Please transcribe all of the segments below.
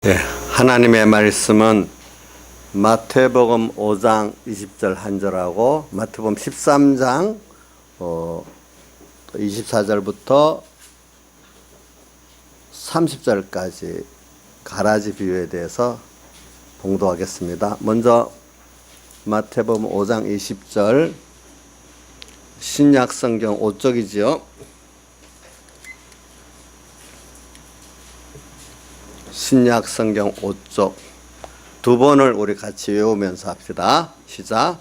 네, 하나님의 말씀은 마태복음 5장 20절 한 절하고 마태복음 13장 24절부터 30절까지 가라지 비유에 대해서 봉독하겠습니다. 먼저 마태복음 5장 20절 신약성경 5쪽이지요. 신약성경 5쪽 두 번을 우리 같이 외우면서 합시다. 시작.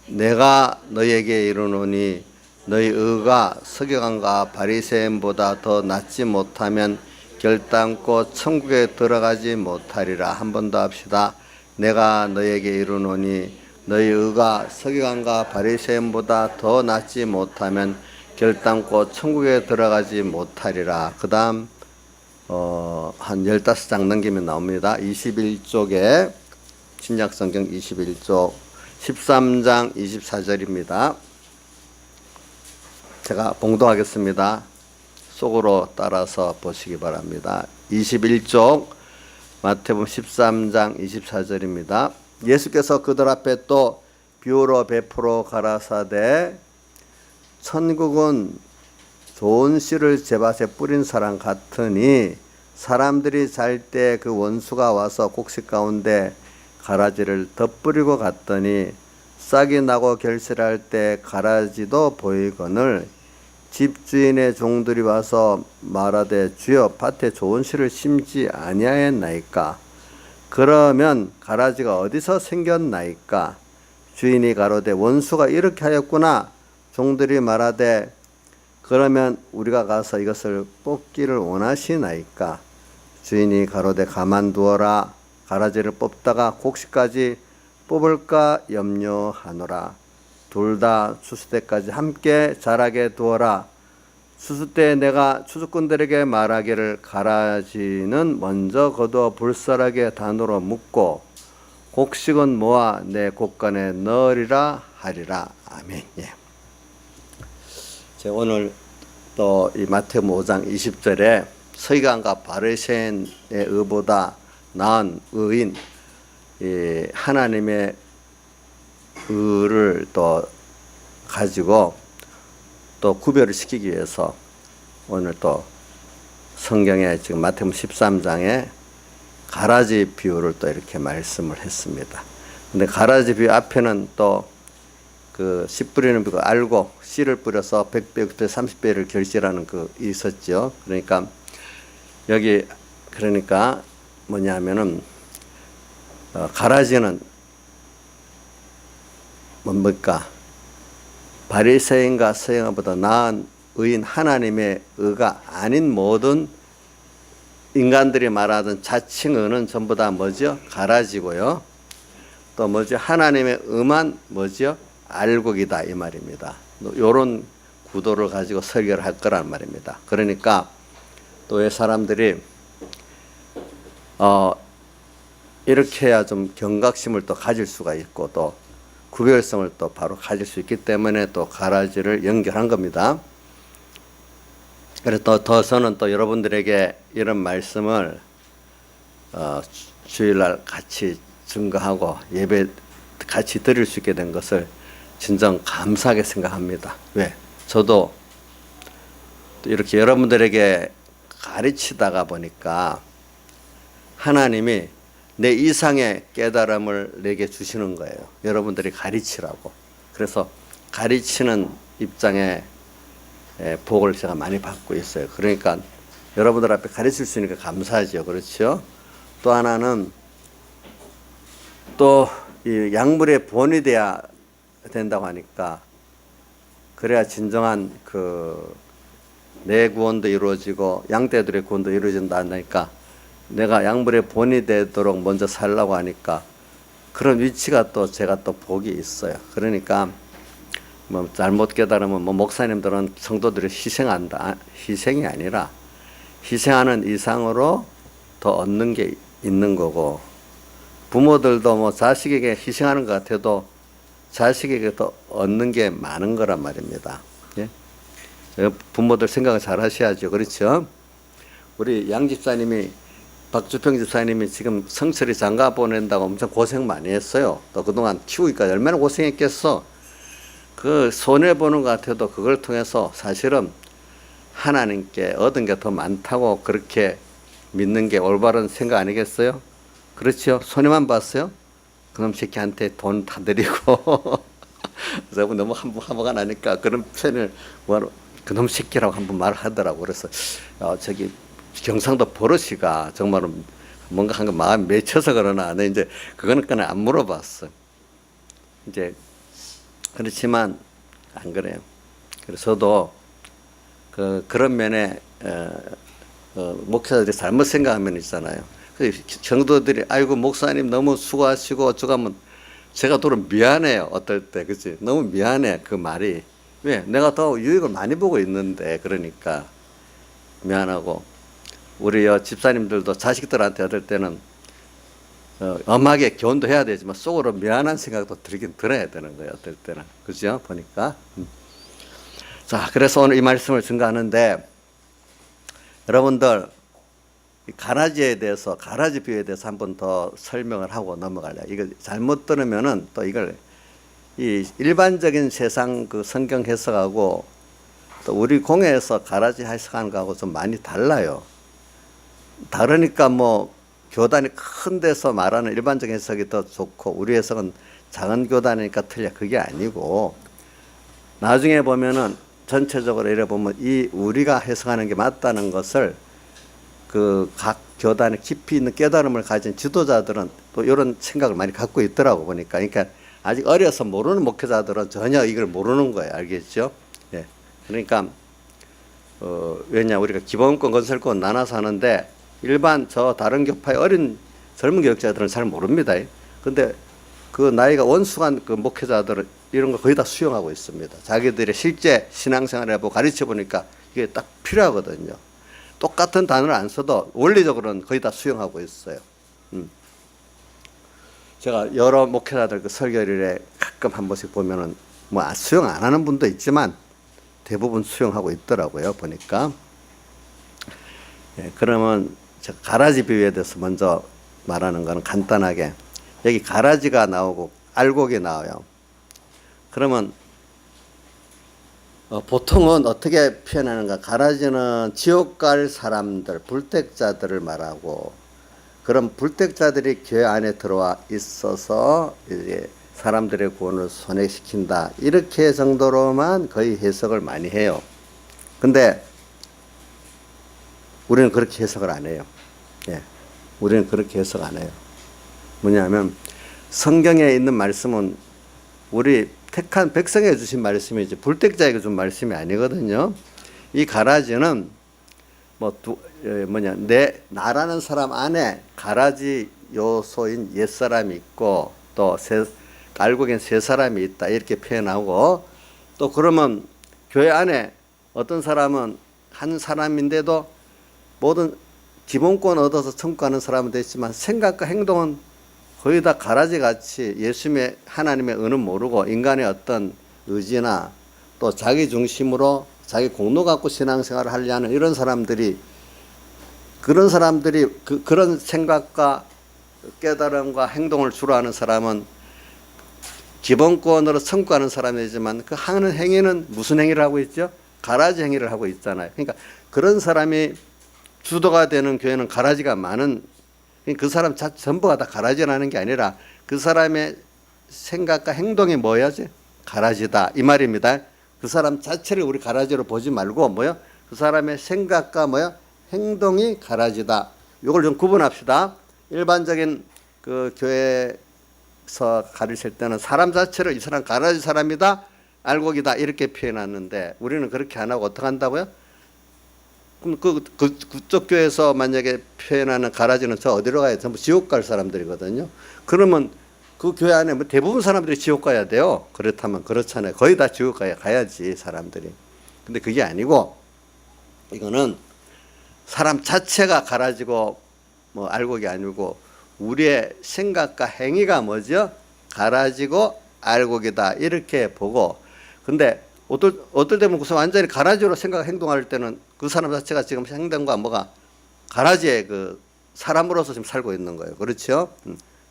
내가 너희에게 이르노니 너희 의가 서기관과 바리새인보다 더 낫지 못하면 결단코 천국에 들어가지 못하리라. 한 번 더 합시다. 내가 너희에게 이르노니 너희 의가 서기관과 바리새인보다 더 낫지 못하면 결단코 천국에 들어가지 못하리라. 그 다음 한 15장 넘기면 나옵니다. 21쪽에 신약성경 21쪽 13장 24절입니다. 제가 봉독하겠습니다. 속으로 따라서 보시기 바랍니다. 21쪽 마태복음 13장 24절입니다. 예수께서 그들 앞에 또 비유로 베풀어 가라사대 천국은 좋은 씨를 제밭에 뿌린 사람 같으니 사람들이 잘 때 그 원수가 와서 곡식 가운데 가라지를 덧뿌리고 갔더니 싹이 나고 결실할 때 가라지도 보이거늘 집주인의 종들이 와서 말하되 주여 밭에 좋은 씨를 심지 아니하였나이까. 그러면 가라지가 어디서 생겼나이까. 주인이 가로되 원수가 이렇게 하였구나. 종들이 말하되 그러면 우리가 가서 이것을 뽑기를 원하시나이까. 주인이 가로되 가만두어라. 가라지를 뽑다가 곡식까지 뽑을까 염려하노라. 둘 다 추수 때까지 함께 자라게 두어라. 추수 때 내가 추수꾼들에게 말하기를 가라지는 먼저 거두어 불사락의 단으로 묶고 곡식은 모아 내 곡간에 넣으리라 하리라. 아멘. 예. 오늘 또 이 마태복음 5장 20절에 서기관과 바리새인의 의보다 나은 의인 하나님의 의를 또 가지고 또 구별을 시키기 위해서 오늘 또 성경에 지금 마태복음 13장에 가라지 비유를 또 이렇게 말씀을 했습니다. 근데 가라지 비유 앞에는 또 그 씨 뿌리는 그 알고 씨를 뿌려서 100배, 60배, 30배를 결실하는 그 있었죠. 그러니까 여기 그러니까 뭐냐면은 가라지는 뭡니까? 바리새인과 서기관보다 나은 의인 하나님의 의가 아닌 모든 인간들이 말하던 자칭의는 전부 다 뭐죠? 가라지고요. 또 뭐죠? 하나님의 의만 뭐죠? 알곡이다 이 말입니다. 이런 구도를 가지고 설교를 할 거란 말입니다. 그러니까 또 왜 사람들이 이렇게 해야 좀 경각심을 또 가질 수가 있고 또 구별성을 또 바로 가질 수 있기 때문에 또 가라지를 연결한 겁니다. 그래서 더 저는 또 여러분들에게 이런 말씀을 주일날 같이 증거하고 예배 같이 드릴 수 있게 된 것을 진정 감사하게 생각합니다. 왜? 저도 이렇게 여러분들에게 가르치다가 보니까 하나님이 내 이상의 깨달음을 내게 주시는 거예요. 여러분들이 가르치라고. 그래서 가르치는 입장에 복을 제가 많이 받고 있어요. 그러니까 여러분들 앞에 가르칠 수 있으니까 감사하죠. 그렇죠? 또 하나는 또 이 약물의 본이 돼야 된다고 하니까 그래야 진정한 그 내 구원도 이루어지고 양떼들의 구원도 이루어진다 하니까 내가 약물의 본이 되도록 먼저 살라고 하니까 그런 위치가 또 제가 또 복이 있어요. 그러니까 뭐 잘못 깨달으면 뭐 목사님들은 성도들을 희생한다. 희생이 아니라 희생하는 이상으로 더 얻는 게 있는 거고 부모들도 뭐 자식에게 희생하는 것 같아도 자식에게 더 얻는 게 많은 거란 말입니다. 예? 부모들 생각을 잘 하셔야죠. 그렇죠? 우리 양 집사님이 박주평 집사님이 지금 성철이 장가 보낸다고 엄청 고생 많이 했어요. 또 그동안 키우니까 얼마나 고생했겠어. 그 손해보는 것 같아도 그걸 통해서 사실은 하나님께 얻은 게 더 많다고 그렇게 믿는 게 올바른 생각 아니겠어요? 그렇죠? 손해만 봤어요? 그놈 새끼한테 돈 다 드리고 그래서 너무 화가 나니까 그런 표현을 그놈 새끼라고 한번 말하더라고. 그래서 저기 경상도 버릇이가 정말로 뭔가 한 거 마음이 맺혀서 그러나 내 이제 그거는 그냥 안 물어봤어. 이제 그렇지만 안 그래요. 그래서 저도 그런 면에 목사들이 잘못 생각하면 있잖아요. 성도들이 아이고 목사님 너무 수고하시고 어쩌고 하면 제가 또 미안해요. 어떨 때 그치? 너무 미안해 그 말이. 왜? 내가 더 유익을 많이 보고 있는데 그러니까 미안하고 우리 집사님들도 자식들한테 어떨 때는 엄하게 교훈도 해야 되지만 속으로 미안한 생각도 들긴 들어야 되는 거예요. 어떨 때는 그죠? 보니까 자 그래서 오늘 이 말씀을 증거하는데 여러분들 가라지에 대해서 가라지 비유에 대해서 한 번 더 설명을 하고 넘어갈래요. 이거 잘못 들으면은 또 이걸 이 일반적인 세상 그 성경 해석하고 또 우리 공회에서 가라지 해석하는 거하고 좀 많이 달라요. 다르니까 뭐 교단이 큰 데서 말하는 일반적인 해석이 더 좋고 우리 해석은 작은 교단이니까 틀려. 그게 아니고 나중에 보면은 전체적으로 이래 보면 이 우리가 해석하는 게 맞다는 것을 그 각 교단의 깊이 있는 깨달음을 가진 지도자들은 또 이런 생각을 많이 갖고 있더라고 보니까. 그러니까 아직 어려서 모르는 목회자들은 전혀 이걸 모르는 거예요. 알겠죠? 예. 그러니까 왜냐 우리가 기본권 건설권 나눠서 하는데 일반 저 다른 교파의 어린 젊은 교육자들은 잘 모릅니다. 근데 그 나이가 원숙한 그 목회자들은 이런 거 거의 다 수용하고 있습니다. 자기들의 실제 신앙생활을 해보고 가르쳐 보니까 이게 딱 필요하거든요. 똑같은 단어를 안 써도 원리적으로는 거의 다 수용하고 있어요. 제가 여러 목회자들 그 설교일에 가끔 한 번씩 보면은 뭐 수용 안 하는 분도 있지만 대부분 수용하고 있더라고요. 보니까. 예, 그러면 가라지 비유에 대해서 먼저 말하는 거는 간단하게 여기 가라지가 나오고 알곡이 나와요. 그러면 보통은 어떻게 표현하는가? 가라지는 지옥 갈 사람들, 불택자들을 말하고 그런 불택자들이 교회 안에 들어와 있어서 이제 사람들의 구원을 손해시킨다. 이렇게 정도로만 거의 해석을 많이 해요. 근데 우리는 그렇게 해석을 안 해요. 예. 우리는 그렇게 해석 안 해요. 뭐냐면 성경에 있는 말씀은 우리 택한 백성에 주신 말씀이지 불택자에게 준 말씀이 아니거든요. 이 가라지는 나라는 사람 안에 가라지 요소인 옛사람이 있고 또 알곡엔 새 사람이 있다 이렇게 표현하고 또 그러면 교회 안에 어떤 사람은 한 사람인데도 모든 기본권 얻어서 청구하는 사람은 됐지만 생각과 행동은 거의 다 가라지 같이 예수님의 하나님의 은은 모르고 인간의 어떤 의지나 또 자기 중심으로 자기 공로 갖고 신앙생활을 하려는 이런 사람들이 그런 생각과 깨달음과 행동을 주로 하는 사람은 기본권으로 청구하는 사람이지만 그 하는 행위는 무슨 행위를 하고 있죠? 가라지 행위를 하고 있잖아요. 그러니까 그런 사람이 주도가 되는 교회는 가라지가 많은 그 사람 전부가 다 가라지라는 게 아니라 그 사람의 생각과 행동이 뭐야지? 가라지다 이 말입니다. 그 사람 자체를 우리 가라지로 보지 말고 그 사람의 생각과 행동이 가라지다. 이걸 좀 구분합시다. 일반적인 그 교회에서 가르칠 때는 사람 자체를 이 사람 가라지 사람이다, 알곡이다 이렇게 표현하는데 우리는 그렇게 안 하고 어떻게 한다고요? 그럼 그쪽 교회에서 만약에 표현하는 가라지는 저 어디로 가야 전부 지옥 갈 사람들이거든요. 그러면 그 교회 안에 대부분 사람들이 지옥 가야 돼요. 그렇다면 그렇잖아요. 거의 다 지옥 가야지 사람들이. 근데 그게 아니고 이거는 사람 자체가 가라지고 알곡이 아니고 우리의 생각과 행위가 뭐죠? 가라지고 알곡이다 이렇게 보고 근데 어떨 때면 완전히 가라지로 생각 행동할 때는 그 사람 자체가 지금 행동과 가라지의 그 사람으로서 지금 살고 있는 거예요. 그렇죠?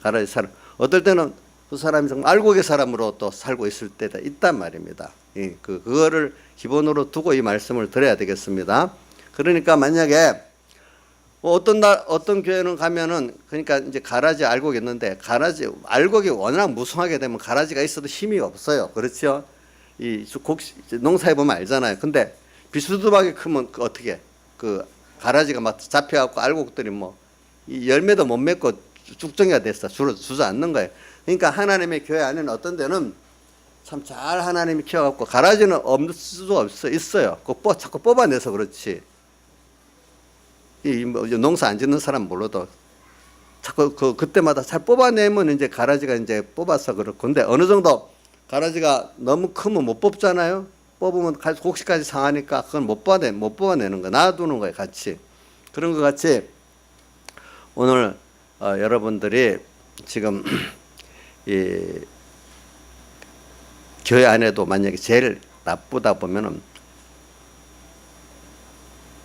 가라지 사람. 어떨 때는 그 사람이 정말 알곡의 사람으로 또 살고 있을 때가 있단 말입니다. 그거를 기본으로 두고 이 말씀을 드려야 되겠습니다. 그러니까 만약에 어떤 교회는 가면은 그러니까 이제 가라지 알곡이 있는데 가라지 알곡이 워낙 무성하게 되면 가라지가 있어도 힘이 없어요. 그렇죠? 농사해 보면 알잖아요. 근데 비스듬하게 크면 어떻게 그 가라지가 막 잡혀갖고 알곡들이 이 열매도 못 맺고 쭉정이가 됐어. 주저앉는 거예요. 그러니까 하나님의 교회 안에는 어떤 데는 참 잘 하나님이 키워갖고 가라지는 없을 수도 있어요. 자꾸 뽑아내서 그렇지. 농사 안 짓는 사람 몰라도 자꾸 그때마다 잘 뽑아내면 이제 가라지가 이제 뽑아서 그렇고. 근데 어느 정도 가라지가 너무 크면 못 뽑잖아요. 뽑으면 곡식까지 상하니까 그건 못 뽑아내는 거, 놔두는 거예요, 같이. 그런 것 같이 오늘 여러분들이 지금 이 교회 안에도 만약에 제일 나쁘다 보면은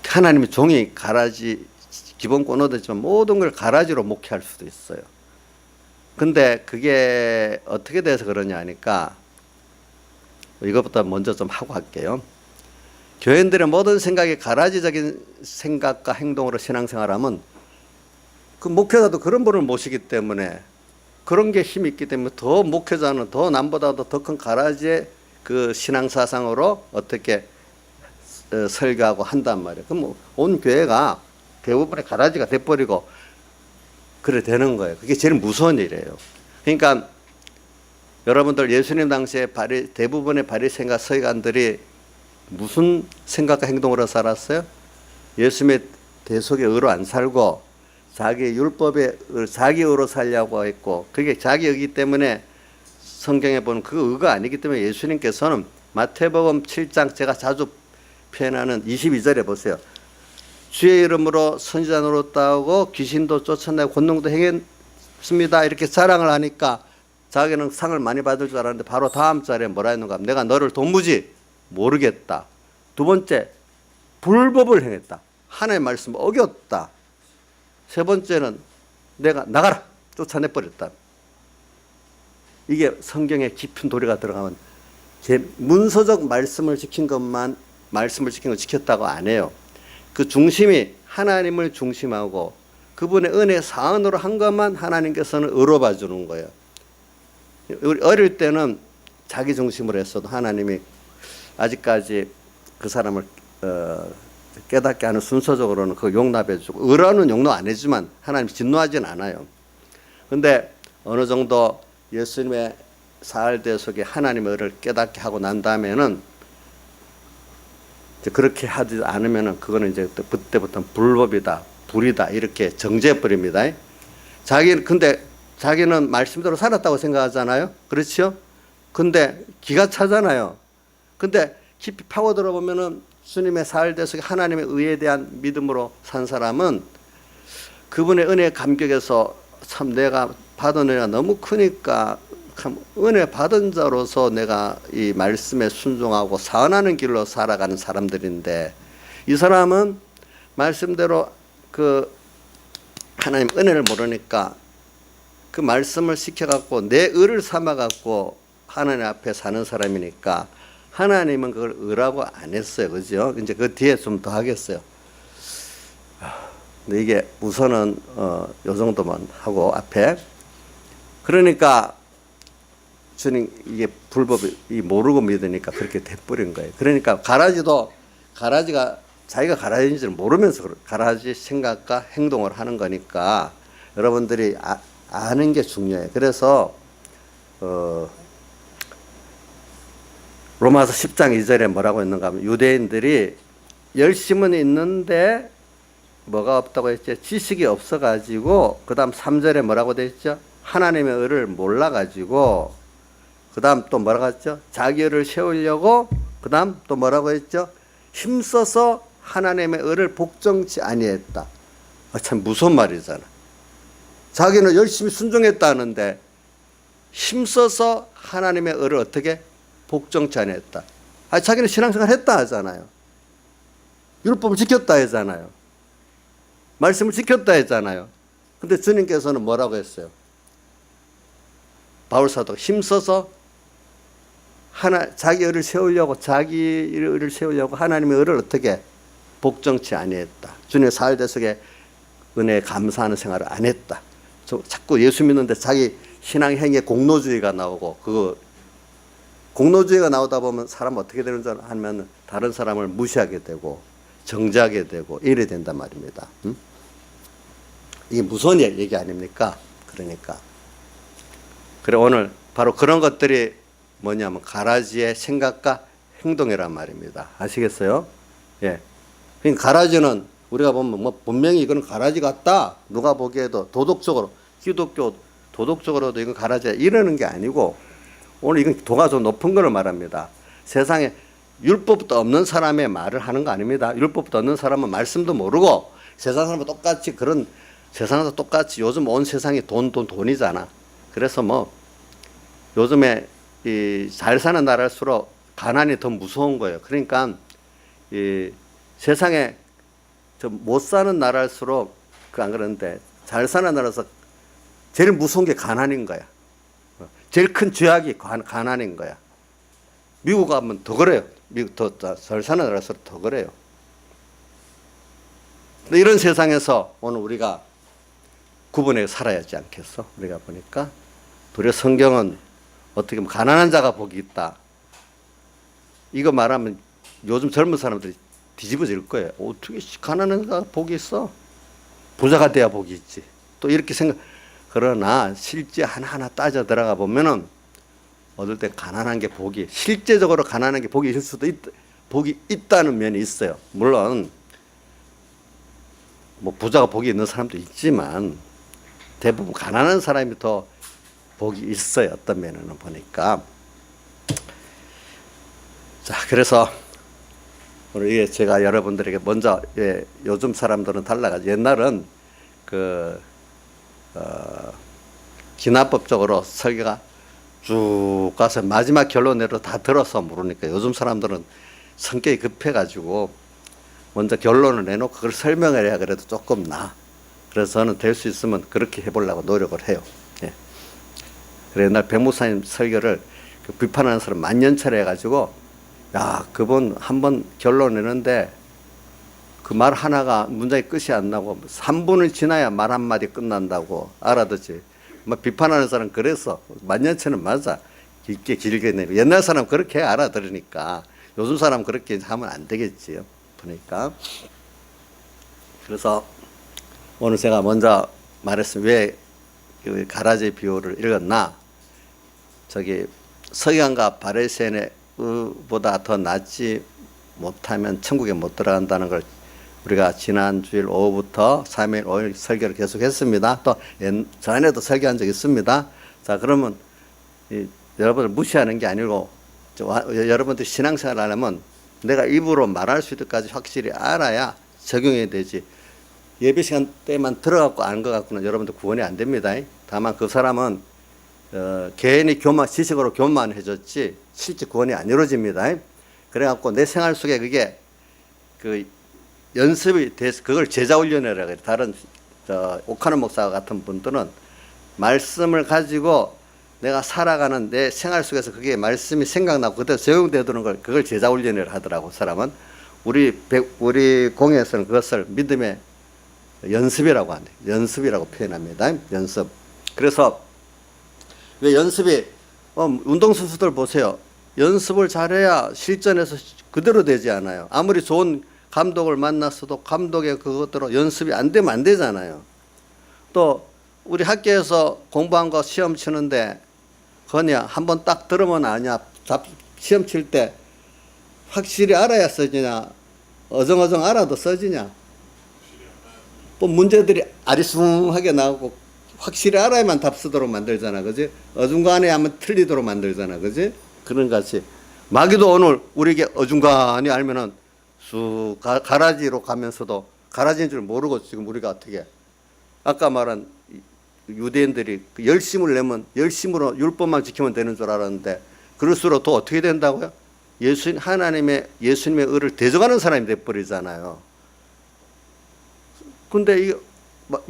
하나님의 종이 가라지 기본 권어되지만 모든 걸 가라지로 목회할 수도 있어요. 근데 그게 어떻게 돼서 그러냐 하니까 이것부터 먼저 좀 하고 할게요. 교인들의 모든 생각이 가라지적인 생각과 행동으로 신앙생활하면 그 목회자도 그런 분을 모시기 때문에 그런 게 힘이 있기 때문에 더 목회자는 더 남보다도 더 큰 가라지의 그 신앙사상으로 어떻게 설교하고 한단 말이에요. 그럼 온 교회가 대부분의 가라지가 돼버리고 그래 되는 거예요. 그게 제일 무서운 일이에요. 그러니까 여러분들 예수님 당시에 대부분의 바리새인과 서기관들이 무슨 생각과 행동으로 살았어요? 예수님의 대속의 의로 안 살고 자기 율법에 자기 의로 살려고 했고 그게 자기 의기 때문에 성경에 보는 그 의가 아니기 때문에 예수님께서는 마태복음 7장 제가 자주 표현하는 22절에 보세요. 주의 이름으로 선지자 노릇하고 귀신도 쫓아내고 권능도 행했습니다. 이렇게 자랑을 하니까 자기는 상을 많이 받을 줄 알았는데 바로 다음 절에 뭐라 했는가 하면 내가 너를 도무지 모르겠다. 두 번째 불법을 행했다. 하나님의 말씀을 어겼다. 세 번째는 내가 나가라 쫓아내버렸다. 이게 성경에 깊은 도리가 들어가면 제 문서적 말씀을 지킨 것만 말씀을 지킨 거 지켰다고 안 해요. 그 중심이 하나님을 중심하고 그분의 은혜 사은으로 한 것만 하나님께서는 의로 봐주는 거예요. 우리 어릴 때는 자기 중심으로 했어도 하나님이 아직까지 그 사람을 깨닫게 하는 순서적으로는 그걸 용납해주고 의로는 용납 안 해주지만 하나님 진노하진 않아요. 그런데 어느 정도 예수님의 사흘 대속에 하나님의 의를 깨닫게 하고 난 다음에는 그렇게 하지 않으면은 그거는 이제 그때부터는 불법이다, 불이다 이렇게 정죄해 버립니다. 근데 자기는 말씀대로 살았다고 생각하잖아요. 그렇죠? 근데 기가 차잖아요. 근데 깊이 파고 들어보면은 주님의 사흘 대속에 하나님의 의에 대한 믿음으로 산 사람은 그분의 은혜 감격에서 참 내가 받은 은혜가 너무 크니까 은혜 받은 자로서 내가 이 말씀에 순종하고 사은하는 길로 살아가는 사람들인데 이 사람은 말씀대로 그 하나님 은혜를 모르니까 그 말씀을 시켜갖고 내 의를 삼아갖고 하나님 앞에 사는 사람이니까 하나님은 그걸 의라고 안 했어요. 그죠? 이제 그 뒤에 좀 더 하겠어요. 근데 이게 우선은 요 정도만 하고 앞에 그러니까 주님 이게 불법이 모르고 믿으니까 그렇게 돼버린 거예요. 그러니까 가라지가 자기가 가라지인지를 모르면서 가라지 생각과 행동을 하는 거니까 여러분들이 아는 게 중요해요. 그래서 로마서 10장 2절에 뭐라고 했는가 하면 유대인들이 열심은 있는데 뭐가 없다고 했죠? 지식이 없어가지고 그 다음 3절에 뭐라고 돼 있죠? 하나님의 의를 몰라가지고 그 다음 또 뭐라고 했죠? 자기 의를 세우려고 그 다음 또 뭐라고 했죠? 힘써서 하나님의 의를 복종치 아니했다. 참 무서운 말이잖아. 자기는 열심히 순종했다는데 힘써서 하나님의 의를 어떻게 복종치 아니했다. 자기는 신앙생활 했다 하잖아요. 율법을 지켰다 하잖아요. 말씀을 지켰다 했잖아요. 근데 주님께서는 뭐라고 했어요? 바울사도 힘써서 자기 의를 세우려고 하나님의 의를 어떻게 복종치 아니했다. 주님의 사흘 속에 은혜에 감사하는 생활을 안 했다. 자꾸 예수 믿는데 자기 신앙 행위에 공로주의가 나오고, 그 공로주의가 나오다 보면 사람 어떻게 되는 줄 하면 다른 사람을 무시하게 되고 정죄하게 되고 이래 된단 말입니다. 이게 무서운 얘기 아닙니까? 그러니까 그래, 오늘 바로 그런 것들이 뭐냐면 가라지의 생각과 행동이란 말입니다. 아시겠어요? 예. 그러니까 가라지는 우리가 보면 뭐 분명히 이거는 가라지 같다. 누가 보기에도 도덕적으로, 기독교 도덕적으로도 이건 가라지야 이러는 게 아니고, 오늘 이건 도가 좀 높은 걸 말합니다. 세상에 율법도 없는 사람의 말을 하는 거 아닙니다. 율법도 없는 사람은 말씀도 모르고 세상 사람은 똑같이 세상에서 똑같이 요즘 온 세상이 돈이잖아. 그래서 뭐 요즘에 이 잘 사는 나라일수록 가난이 더 무서운 거예요. 그러니까 이 세상에 못 사는 나라일수록 안 그런데 잘 사는 나라에서 제일 무서운 게 가난인 거야. 제일 큰 죄악이 가난인 거야. 미국 가면 더 그래요. 미국 더 잘 사는 나라일수록 더 그래요. 근데 이런 세상에서 오늘 우리가 구분해 살아야 하지 않겠어? 우리가 보니까 도리어 성경은 어떻게 보면 가난한 자가 복이 있다. 이거 말하면 요즘 젊은 사람들이 뒤집어질 거예요. 어떻게 가난한 자가 복이 있어? 부자가 돼야 복이 있지. 또 이렇게 그러나 실제 하나하나 따져 들어가 보면은 어떨 때 가난한 게 복이, 실제적으로 가난한 게 복이 있을 수도 복이 있다는 면이 있어요. 물론 뭐 부자가 복이 있는 사람도 있지만 대부분 가난한 사람이 더 복이 있어요. 어떤 면에는 보니까. 자, 그래서 오늘 제가 여러분들에게 먼저, 요즘 사람들은 달라가지고 옛날은 기납법적으로 설교가 쭉 가서 마지막 결론으로 다 들어서 모르니까 요즘 사람들은 성격이 급해가지고 먼저 결론을 내놓고 그걸 설명을 해야 그래도 조금 나아. 그래서 저는 될 수 있으면 그렇게 해보려고 노력을 해요. 예. 그래, 옛날 백목사님 설교를 비판하는 사람 만년차례 해가지고, 야, 그분 한번 결론 내는데 그 말 하나가 문장이 끝이 안 나고 3분을 지나야 말 한마디 끝난다고 알아듣지. 뭐 비판하는 사람 그래서 만년차는 맞아. 길게 내고. 옛날 사람 그렇게 알아들으니까 요즘 사람 그렇게 하면 안 되겠지요. 보니까. 그래서 오늘 제가 먼저 말했으면 왜 가라지 비유를 읽었나? 서기관과 바리새인의 의보다 더 낫지 못하면 천국에 못 들어간다는 걸 우리가 지난 주일 오후부터 3일, 5일 설교를 계속했습니다. 또 전에도 설교한 적이 있습니다. 자, 그러면 여러분을 무시하는 게 아니고 여러분들 신앙생활 하려면 내가 입으로 말할 수 있을까지 확실히 알아야 적용이 되지. 예배 시간 때만 들어갖고 아는 것 같고는 여러분들 구원이 안 됩니다. 다만 그 사람은 개인이 지식으로 교만해졌지 실제 구원이 안 이루어집니다. 그래갖고 내 생활 속에 그게 연습이 돼서 그걸 제자훈련이라고 해요. 다른 옥하는 목사 같은 분들은 말씀을 가지고 내가 살아가는 내 생활 속에서 그게 말씀이 생각나고 그대로 적용되도록 그걸 제자훈련이라고 하더라고. 사람은 우리 공예에서는 그것을 믿음의 연습이라고 하네. 연습이라고 표현합니다. 연습. 그래서 왜 연습이 운동선수들 보세요. 연습을 잘해야 실전에서 그대로 되지 않아요. 아무리 좋은 감독을 만났어도 감독의 그것대로 연습이 안 되면 안 되잖아요. 또 우리 학교에서 공부한 거 시험 치는데 그냥 한번 딱 들으면 아냐. 시험 칠 때 확실히 알아야 써지냐, 어정어정 알아도 써지냐. 또 문제들이 아리숭하게 나오고 확실히 알아야만 답 쓰도록 만들잖아, 그지? 어중간히 하면 틀리도록 만들잖아, 그지? 그런 같이 마귀도 오늘 우리에게 어중간히 알면은 쑥 가라지로 가면서도 가라지인 줄 모르고 지금 우리가 어떻게 아까 말한 유대인들이 열심을 내면 열심으로 율법만 지키면 되는 줄 알았는데 그럴수록 더 어떻게 된다고요? 예수님의 의를 대적하는 사람이 돼버리잖아요. 근데 이거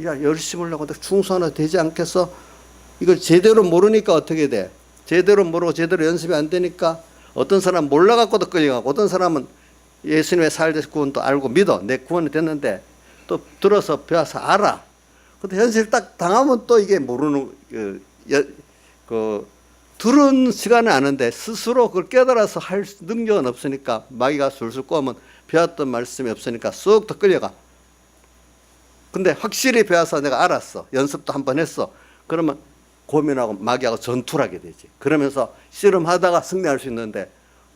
야 열심히 하려고 충수 하나 되지 않겠어? 이걸 제대로 모르니까 어떻게 돼? 제대로 모르고 제대로 연습이 안 되니까 어떤 사람은 몰라갖고도 끌려가고 어떤 사람은 예수님의 살대서 구원도 알고 믿어. 내 구원이 됐는데 또 들어서 배워서 알아. 근데 현실 딱 당하면 또 이게 모르는 들은 시간은 아는데 스스로 그걸 깨달아서 할 능력은 없으니까 마귀가 술술 꼬면 배웠던 말씀이 없으니까 쑥 더 끌려가. 근데 확실히 배워서 내가 알았어. 연습도 한번 했어. 그러면 고민하고 마귀하고 전투를 하게 되지. 그러면서 씨름하다가 승리할 수 있는데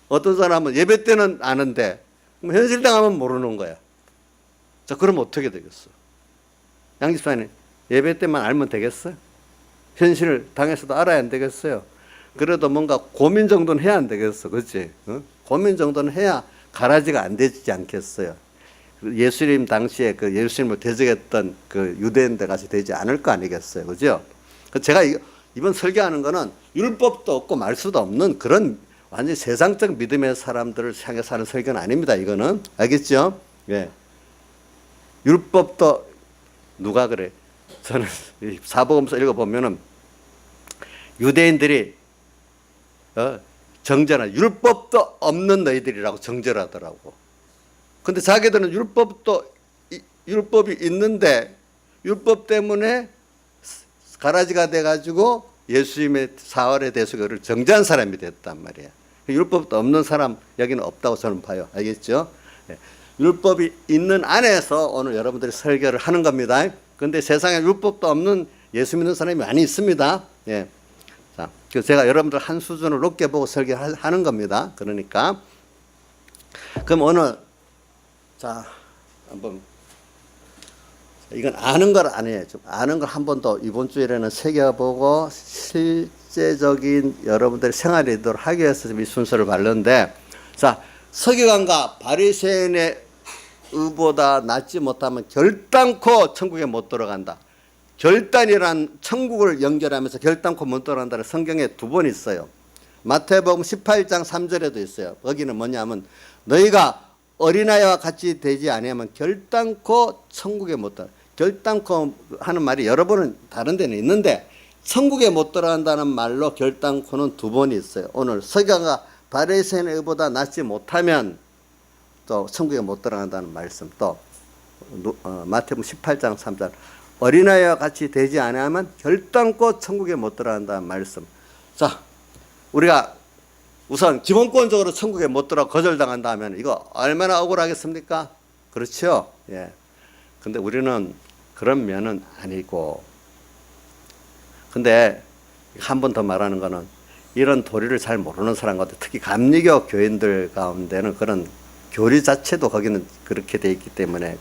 어떤 사람은 예배 때는 아는데 현실 당하면 모르는 거야. 자, 그러면 어떻게 되겠어? 양 집사님, 예배 때만 알면 되겠어요? 현실을 당해서도 알아야 안 되겠어요? 그래도 뭔가 고민 정도는 해야 안 되겠어. 그렇지? 어? 고민 정도는 해야 가라지가 안 되지 않겠어요? 예수님 당시에 그 예수님을 대적했던 그 유대인들 같이 되지 않을 거 아니겠어요? 그죠? 제가 이번 설교하는 거는 율법도 없고 말 수도 없는 그런 완전히 세상적 믿음의 사람들을 향해서 하는 설교는 아닙니다. 이거는. 알겠죠? 예. 율법도 누가 그래? 저는 사복음서 읽어보면은 유대인들이 정죄나 율법도 없는 너희들이라고 정죄를 하더라고. 근데 자기들은 율법이 있는데 율법 때문에 가라지가 돼가지고 예수님의 사활에 대해서 그를 정죄한 사람이 됐단 말이에요. 율법도 없는 사람 여기는 없다고 저는 봐요. 알겠죠? 네. 율법이 있는 안에서 오늘 여러분들이 설교를 하는 겁니다. 그런데 세상에 율법도 없는 예수 믿는 사람이 많이 있습니다. 예. 자, 제가 여러분들 한 수준을 높게 보고 설교하는 겁니다. 그러니까 그럼 오늘 자 한번 이건 아는 걸 아니에요. 좀 아는 걸 한 번 더 이번 주일에는 새겨보고 실제적인 여러분들의 생활이 되도록 하기 위해서 이 순서를 밟는데, 자, 서기관과 바리새인의 의보다 낫지 못하면 결단코 천국에 못 들어간다. 결단이란 천국을 연결하면서 결단코 못 들어간다는 성경에 두 번 있어요. 마태복음 18장 3절에도 있어요. 거기는 뭐냐면 너희가 어린아이와 같이 되지 아니하면 결단코 천국에 못 들어간다. 결단코 하는 말이 여러 번은 다른 데는 있는데 천국에 못 들어간다는 말로 결단코는 두 번이 있어요. 오늘 서기관과 바리새인의 의보다 낫지 못하면 또 천국에 못 들어간다는 말씀, 또 마태복음 18장 3절 어린아이와 같이 되지 않으면 결단코 천국에 못 들어간다는 말씀. 자, 우리가 우선 기본권적으로 천국에 못 들어가 거절당한다 하면 이거 얼마나 억울하겠습니까? 그렇죠? 예. 근데 우리는 그런 면은 아니고, 근데 한 번 더 말하는 거는 이런 도리를 잘 모르는 사람 같아. 특히 감리교 교인들 가운데는 그런 교리 자체도 거기는 그렇게 돼 있기 때문에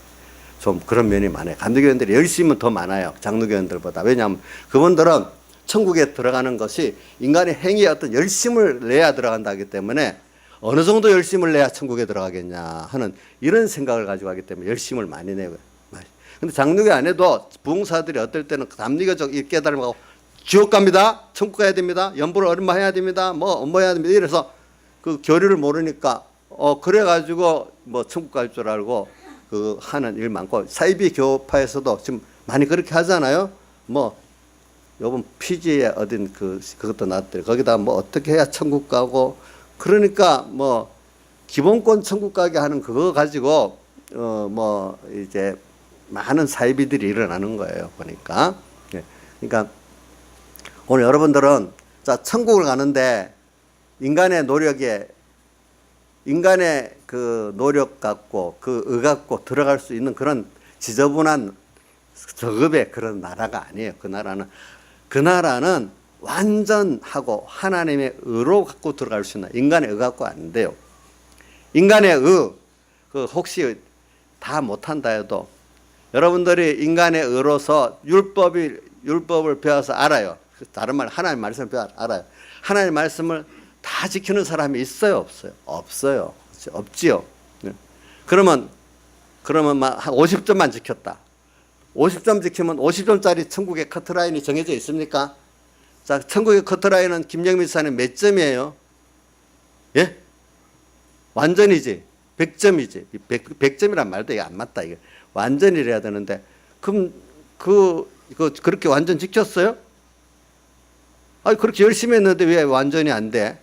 좀 그런 면이 많아요. 감리교인들이 열심은 더 많아요. 장로교인들보다. 왜냐하면 그분들은 천국에 들어가는 것이 인간의 행위에 어떤 열심을 내야 들어간다 하기 때문에 어느 정도 열심을 내야 천국에 들어가겠냐 하는 이런 생각을 가지고 하기 때문에 열심을 많이 내고요. 근데 장로교 안에도 부흥사들이 어떨 때는 감리교적 깨달음하고 지옥 갑니다. 천국 가야 됩니다. 연보를 얼마 해야 됩니다. 뭐 해야 됩니다. 이래서 그 교리를 모르니까 그래가지고 뭐 천국 갈 줄 알고 그 하는 일 많고, 사이비 교파에서도 지금 많이 그렇게 하잖아요. 뭐 요번 피지에 어딘 그것도 나왔대요. 거기다 뭐 어떻게 해야 천국 가고, 그러니까 뭐 기본권 천국 가게 하는 그거 가지고 뭐 이제 많은 사이비들이 일어나는 거예요. 보니까. 예. 그러니까 오늘 여러분들은 자 천국을 가는데 인간의 그 노력 갖고 그 의 갖고 들어갈 수 있는 그런 지저분한 저급의 그런 나라가 아니에요. 그 나라는 완전하고 하나님의 의로 갖고 들어갈 수 있는, 인간의 의 갖고 안 돼요. 인간의 의, 혹시 다 못한다 해도 여러분들이 인간의 의로서 율법을 배워서 알아요. 다른 말, 하나님의 말씀을 배워 알아요. 하나님의 말씀을 다 지키는 사람이 있어요? 없어요? 없어요. 없지요. 그러면 한 50점만 지켰다. 50점 지키면 50점짜리 천국의 커트라인이 정해져 있습니까? 자, 천국의 커트라인은 김영민 사님 몇 점이에요? 예? 완전이지. 100점이지. 100점이란 말도 이게 안 맞다. 이게 완전이래야 되는데 그럼 그렇게 완전 지켰어요? 아니 그렇게 열심히 했는데 왜 완전히 안 돼?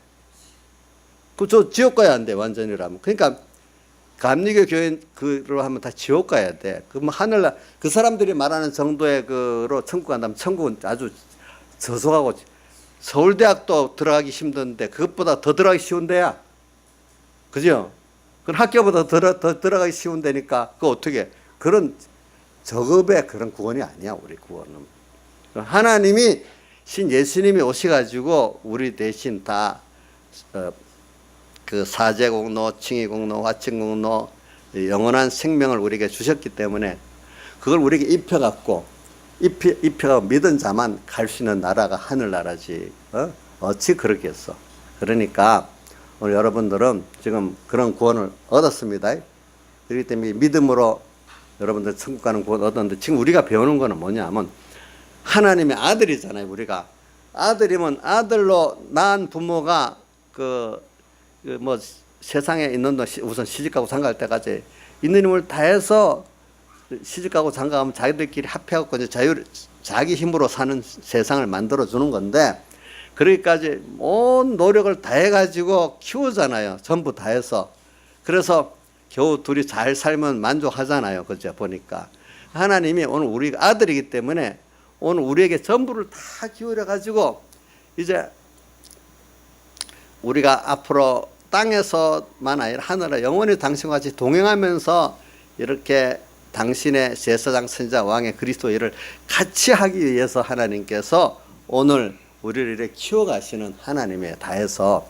저 지옥 가야 안 돼, 완전히라면. 그러니까 감리교 교인으로 하면 다 지옥 가야 돼. 그럼 하늘날 그 사람들이 말하는 정도의 그로 천국 간다면 천국은 아주 저속하고, 서울대학도 들어가기 힘든데 그것보다 더 들어가기 쉬운 데야. 그죠? 그건 학교보다 더 들어가기 쉬운 데니까 그 어떻게 그런 저급의 그런 구원이 아니야. 우리 구원은 하나님이 신 예수님이 오셔가지고 우리 대신 다 그 사제공로, 칭의공로, 화칭공로, 영원한 생명을 우리에게 주셨기 때문에 그걸 우리에게 입혀갖고 믿은 자만 갈 수 있는 나라가 하늘나라지. 어찌 그러겠어. 그러니까 오늘 여러분들은 지금 그런 구원을 얻었습니다. 그렇기 때문에 믿음으로 여러분들 천국 가는 구원 얻었는데, 지금 우리가 배우는 거는 뭐냐면 하나님의 아들이잖아요. 우리가 아들이면 아들로 낳은 부모가 뭐 세상에 있는 돈 우선 시집가고 장가갈 때까지 있는 힘을 다해서 시집가고 장가가면 자기들끼리 합해갖고 이제 자기 힘으로 사는 세상을 만들어 주는 건데, 그러기까지 온 노력을 다해가지고 키우잖아요. 전부 다해서. 그래서 겨우 둘이 잘 살면 만족하잖아요. 그죠? 보니까 하나님이 오늘 우리가 아들이기 때문에 오늘 우리에게 전부를 다 기울여가지고 이제 우리가 앞으로 땅에서만 아니라 하늘에 영원히 당신과 같이 동행하면서 이렇게 당신의 제사장, 선지자, 왕의 그리스도 일을 같이 하기 위해서 하나님께서 오늘 우리를 이렇게 키워가시는 하나님에 다해서,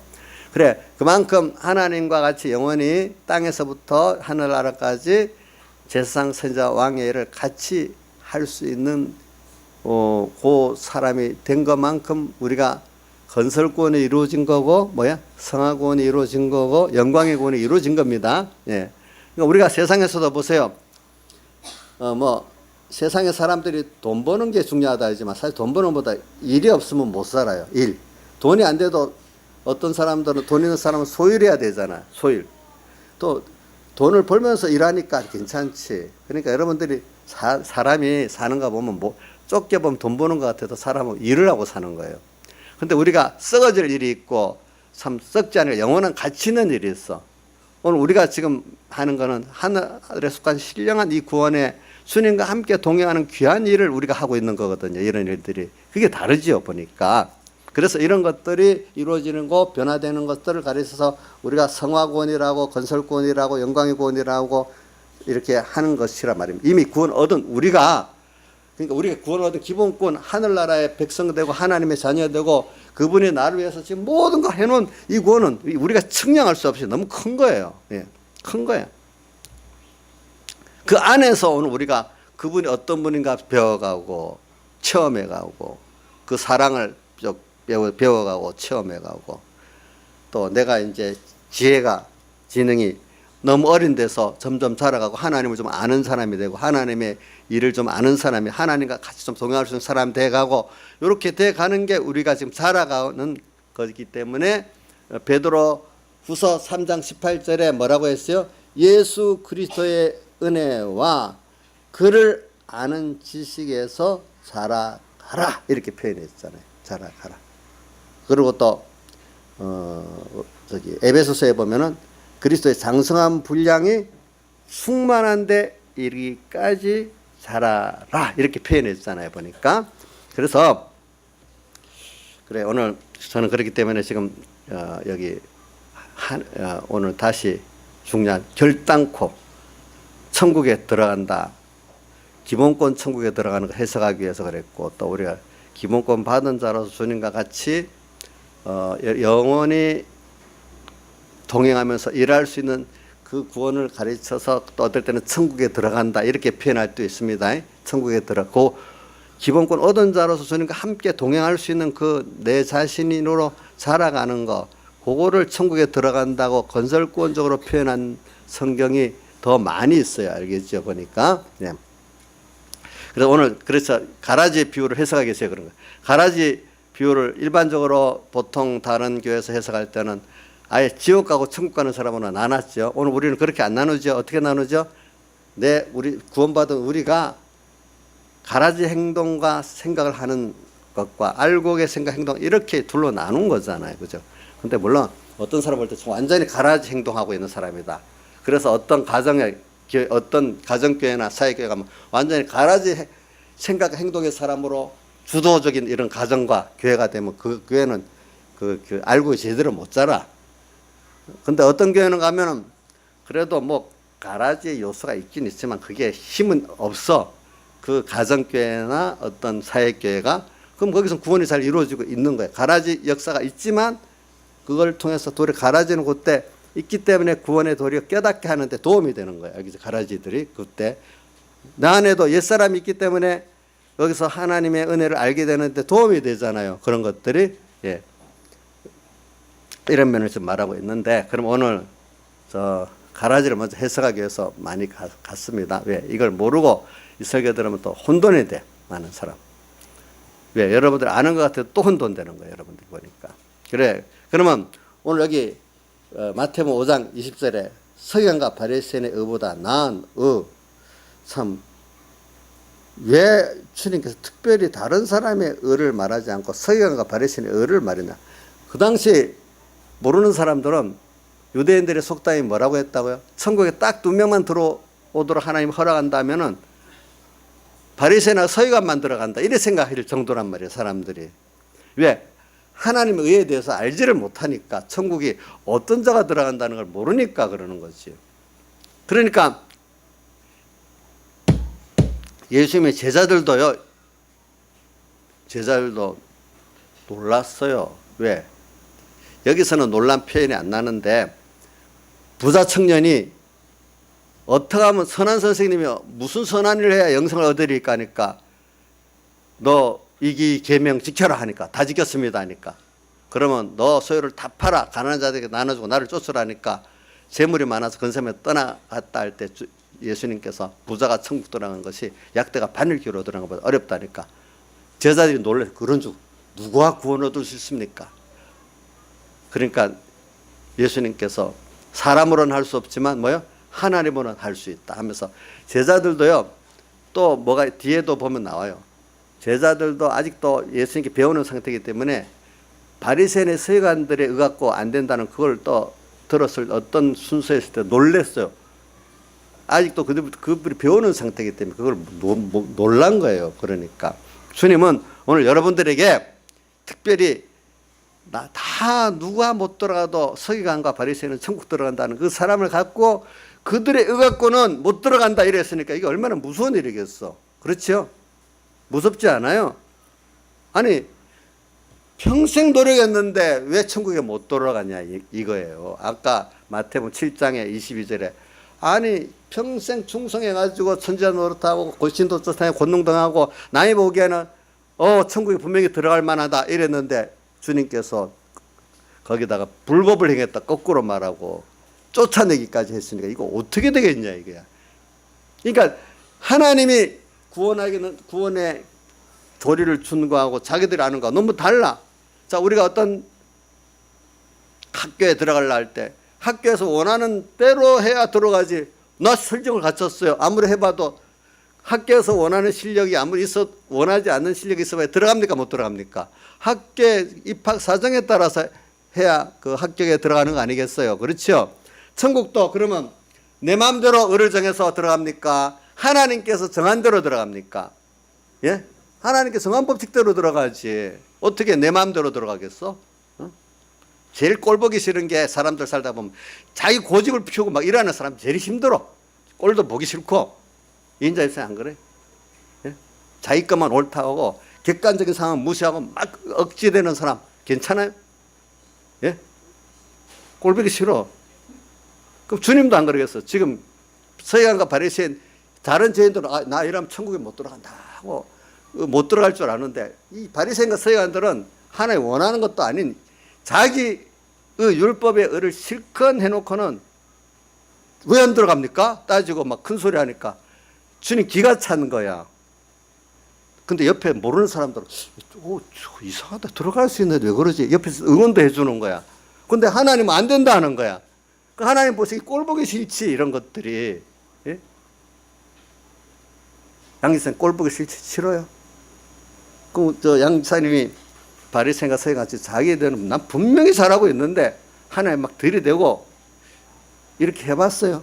그래 그만큼 하나님과 같이 영원히 땅에서부터 하늘나라까지 제사장, 선지자, 왕의 일을 같이 할 수 있는 그 사람이 된 것만큼 우리가 건설구원이 이루어진 거고, 성화구원이 이루어진 거고, 영광의 구원이 이루어진 겁니다. 예. 그러니까 우리가 세상에서도 보세요. 세상의 사람들이 돈 버는 게 중요하다 하지만 사실 돈 버는 것보다 일이 없으면 못 살아요. 일. 돈이 안 돼도 어떤 사람들은, 돈 있는 사람은 소일해야 되잖아. 소일. 또 돈을 벌면서 일하니까 괜찮지. 그러니까 여러분들이 사람이 사는 거 보면 좁게 보면 돈 버는 것 같아도 사람은 일을 하고 사는 거예요. 근데 우리가 썩어질 일이 있고 참 썩지 않을 영원한 가치 있는 일이 있어. 오늘 우리가 지금 하는 거는 하늘에 속한 신령한 이 구원에 주님과 함께 동행하는 귀한 일을 우리가 하고 있는 거거든요. 이런 일들이. 그게 다르지요, 보니까. 그래서 이런 것들이 이루어지는 거, 변화되는 것들을 가리켜서 우리가 성화구원이라고, 건설구원이라고, 영광의 구원이라고 이렇게 하는 것이란 말입니다. 이미 구원 얻은 우리가, 그러니까 우리가 구원 얻은 기본권, 하늘나라의 백성되고 하나님의 자녀되고 그분이 나를 위해서 지금 모든 거 해놓은 이 구원은 우리가 측량할 수 없이 너무 큰 거예요. 예, 큰 거예요. 그 안에서 오늘 우리가 그분이 어떤 분인가 배워가고 체험해가고 그 사랑을 배워가고 체험해가고, 또 내가 이제 지능이 너무 어린 데서 점점 자라가고 하나님을 좀 아는 사람이 되고 하나님의 일을 좀 아는 사람이, 하나님과 같이 좀 동행할 수 있는 사람 돼가고, 이렇게 돼가는 게 우리가 지금 자라가는 거기 때문에 베드로 후서 3장 18절에 뭐라고 했어요? 예수 그리스도의 은혜와 그를 아는 지식에서 자라가라, 이렇게 표현했잖아요. 자라가라. 그리고 또 에베소서에 보면은 그리스도의 장성한 분량이 충만한데 이르기까지 자라라, 이렇게 표현했잖아요. 보니까. 그래서 그래, 오늘 저는 그렇기 때문에 지금 여기 오늘 다시 중요한 결단코 천국에 들어간다, 기본권 천국에 들어가는 걸 해석하기 위해서 그랬고, 또 우리가 기본권 받은 자로서 주님과 같이 영원히 동행하면서 일할 수 있는 그 구원을 가르쳐서 또 어떨 때는 천국에 들어간다, 이렇게 표현할 수도 있습니다. 천국에 들어가고 기본권 얻은 자로서 주님과 함께 동행할 수 있는 그 내 자신으로 자라가는 거, 그거를 천국에 들어간다고 건설구원적으로 표현한 성경이 더 많이 있어요. 알겠죠? 보니까. 네. 그래서 오늘 그래서 가라지 비유를 해석하기 위해서 그런 거예요. 가라지 비유를 일반적으로 보통 다른 교회에서 해석할 때는 아예 지옥 가고 천국 가는 사람으로 나눴죠. 오늘 우리는 그렇게 안 나누죠. 어떻게 나누죠? 우리 구원받은 우리가 가라지 행동과 생각을 하는 것과 알곡의 생각, 행동 이렇게 둘로 나눈 거잖아요. 그죠? 근데 물론 어떤 사람 볼 때 완전히 가라지 행동하고 있는 사람이다. 그래서 어떤 어떤 가정교회나 사회교회 가면 완전히 가라지 생각, 행동의 사람으로 주도적인 이런 가정과 교회가 되면 그 교회는 그 알고 제대로 못 자라. 근데 어떤 교회는 가면은 그래도 뭐 가라지 요소가 있긴 있지만 그게 힘은 없어. 그 가정교회나 어떤 사회교회가 그럼 거기서 구원이 잘 이루어지고 있는 거예요. 가라지 역사가 있지만 그걸 통해서 도리 가라지는 그때 있기 때문에 구원의 도리를 깨닫게 하는데 도움이 되는 거예요. 여기서 가라지들이 그때 나 안에도 옛사람이 있기 때문에 여기서 하나님의 은혜를 알게 되는데 도움이 되잖아요. 그런 것들이 예. 이런 면을 좀 말하고 있는데 그럼 오늘 저 가라지를 먼저 해석하기 위해서 많이 갔습니다. 왜? 이걸 모르고 이 설교 들으면 또 혼돈이 돼. 많은 사람. 왜? 여러분들 아는 것 같아도 또 혼돈되는 거예요. 여러분들 보니까. 그래. 그러면 오늘 여기 마태복음 5장 20절에 서기관과 바리새인의 의보다 나은 의 참 왜 주님께서 특별히 다른 사람의 의를 말하지 않고 서기관과 바리새인의 의를 말했냐. 그 당시 모르는 사람들은 유대인들의 속담이 뭐라고 했다고요? 천국에 딱 2명만 들어오도록 하나님 허락한다면은 바리새인과 서기관만 들어간다. 이래 생각할 정도란 말이에요. 사람들이. 왜? 하나님의 의에 대해서 알지를 못하니까 천국이 어떤 자가 들어간다는 걸 모르니까 그러는 거지. 그러니까 예수님의 제자들도 놀랐어요. 왜? 여기서는 놀란 표현이 안 나는데 부자 청년이 어떻게 하면 선한 선생님이 무슨 선한 일을 해야 영생을 얻으리까 하니까 너 이 계명 지켜라 하니까 다 지켰습니다 하니까 그러면 너 소유를 다 팔아 가난한 자들에게 나눠주고 나를 쫓으라 하니까 재물이 많아서 근섬에 떠나갔다 할 때 예수님께서 부자가 천국 들어간 것이 약대가 바늘기로 들어간 것보다 어렵다니까 제자들이 놀래. 그런 줄 누가 구원 얻을 수 있습니까? 그러니까 예수님께서 사람으로는 할 수 없지만 뭐요? 하나님으로는 할 수 있다 하면서 제자들도요. 또 뭐가 뒤에도 보면 나와요. 제자들도 아직도 예수님께 배우는 상태이기 때문에 바리새인의 서기관들의 의갖고 안 된다는 그걸 또 들었을 어떤 순서였을 때 놀랬어요. 아직도 그들이 배우는 상태이기 때문에 그걸 놀란 거예요. 그러니까 주님은 오늘 여러분들에게 특별히 다 누가 못 들어가도 서기관과 바리새인은 천국 들어간다는 그 사람을 갖고 그들의 의갖고는 못 들어간다 이랬으니까 이게 얼마나 무서운 일이겠어. 그렇죠? 무섭지 않아요? 아니 평생 노력했는데 왜 천국에 못 들어가냐 이거예요. 아까 마태복음 7장에 22절에 아니 평생 충성해가지고 천지자 노릇하고 고신도 쫓아다니고 권능당하고 남이 보기에는 천국에 분명히 들어갈 만하다 이랬는데 주님께서 거기다가 불법을 행했다 거꾸로 말하고 쫓아내기까지 했으니까 이거 어떻게 되겠냐 이거야. 그러니까 하나님이 구원의 도리를 준 거하고 자기들이 아는 거 너무 달라. 자, 우리가 어떤 학교에 들어가려 할 때 학교에서 원하는 대로 해야 들어가지. 나 설정을 갖췄어요. 아무리 해봐도 학교에서 원하는 실력이 아무리 원하지 않는 실력이 있어봐야 들어갑니까? 못 들어갑니까? 학교 입학 사정에 따라서 해야 그 합격에 들어가는 거 아니겠어요? 그렇죠? 천국도 그러면 내 마음대로 의를 정해서 들어갑니까? 하나님께서 정한 대로 들어갑니까? 예? 하나님께 정한 법칙대로 들어가지. 어떻게 내 마음대로 들어가겠어? 제일 꼴보기 싫은 게 사람들 살다 보면 자기 고집을 피우고 막 일하는 사람 제일 힘들어. 꼴도 보기 싫고. 인자 입장에 안 그래? 예? 자기 것만 옳다고 객관적인 상황 무시하고 막 억지되는 사람 괜찮아요? 예? 꼴보기 싫어. 그럼 주님도 안 그러겠어. 지금 서기관과 바리새인 다른 죄인들은 나 이러면 천국에 못 들어간다 하고 못 들어갈 줄 아는데 이 바리새인과 서기관들은 하나님 원하는 것도 아닌 자기 율법의 의를 실컷 해놓고는 왜 안 들어갑니까? 따지고 막 큰 소리 하니까 주님 기가 찬 거야. 근데 옆에 모르는 사람들은 이상하다 들어갈 수 있는데 왜 그러지? 옆에서 응원도 해주는 거야. 근데 하나님은 안 된다 하는 거야. 그 하나님 보시기 꼴보기 싫지 이런 것들이. 예? 양 집사님 꼴 보기 싫어요? 그럼 저 양 집사님이 바리새인과 서기같이 자기들은 난 분명히 잘하고 있는데 하나님 막 들이대고 이렇게 해봤어요.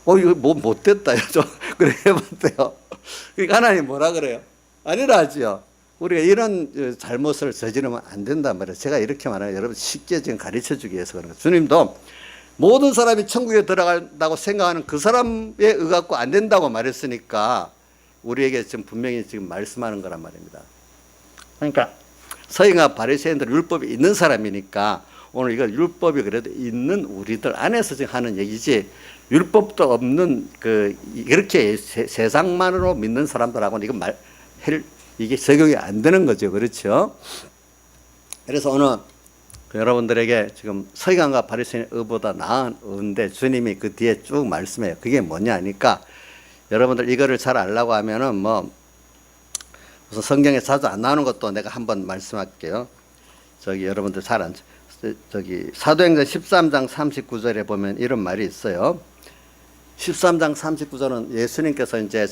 이거 뭐 못됐다. 좀 그래 해봤대요. 그러니까 하나님 뭐라 그래요? 아니라 하지요. 우리가 이런 잘못을 저지르면 안 된단 말이에요. 제가 이렇게 말해요. 여러분 쉽게 지금 가르쳐 주기 위해서 그런 거예요. 주님도 모든 사람이 천국에 들어간다고 생각하는 그 사람에 의갖고 안 된다고 말했으니까 우리에게 지금 분명히 지금 말씀하는 거란 말입니다. 그러니까 서기관 바리새인들 율법이 있는 사람이니까 오늘 이걸 율법이 그래도 있는 우리들 안에서 지금 하는 얘기지 율법도 없는 이렇게 세상만으로 믿는 사람들하고는 이건 이게 적용이 안 되는 거죠. 그렇죠? 그래서 오늘 여러분들에게 지금 서기관과 바리새인의 의보다 나은 의인데 주님이 그 뒤에 쭉 말씀해요. 그게 뭐냐 하니까 여러분들 이거를 잘 알려고 하면은 뭐 우선 성경에 자주 안 나오는 것도 내가 한번 말씀할게요. 여러분들 잘 안, 사도행전 13장 39절에 보면 이런 말이 있어요. 13장 39절은 예수님께서 이제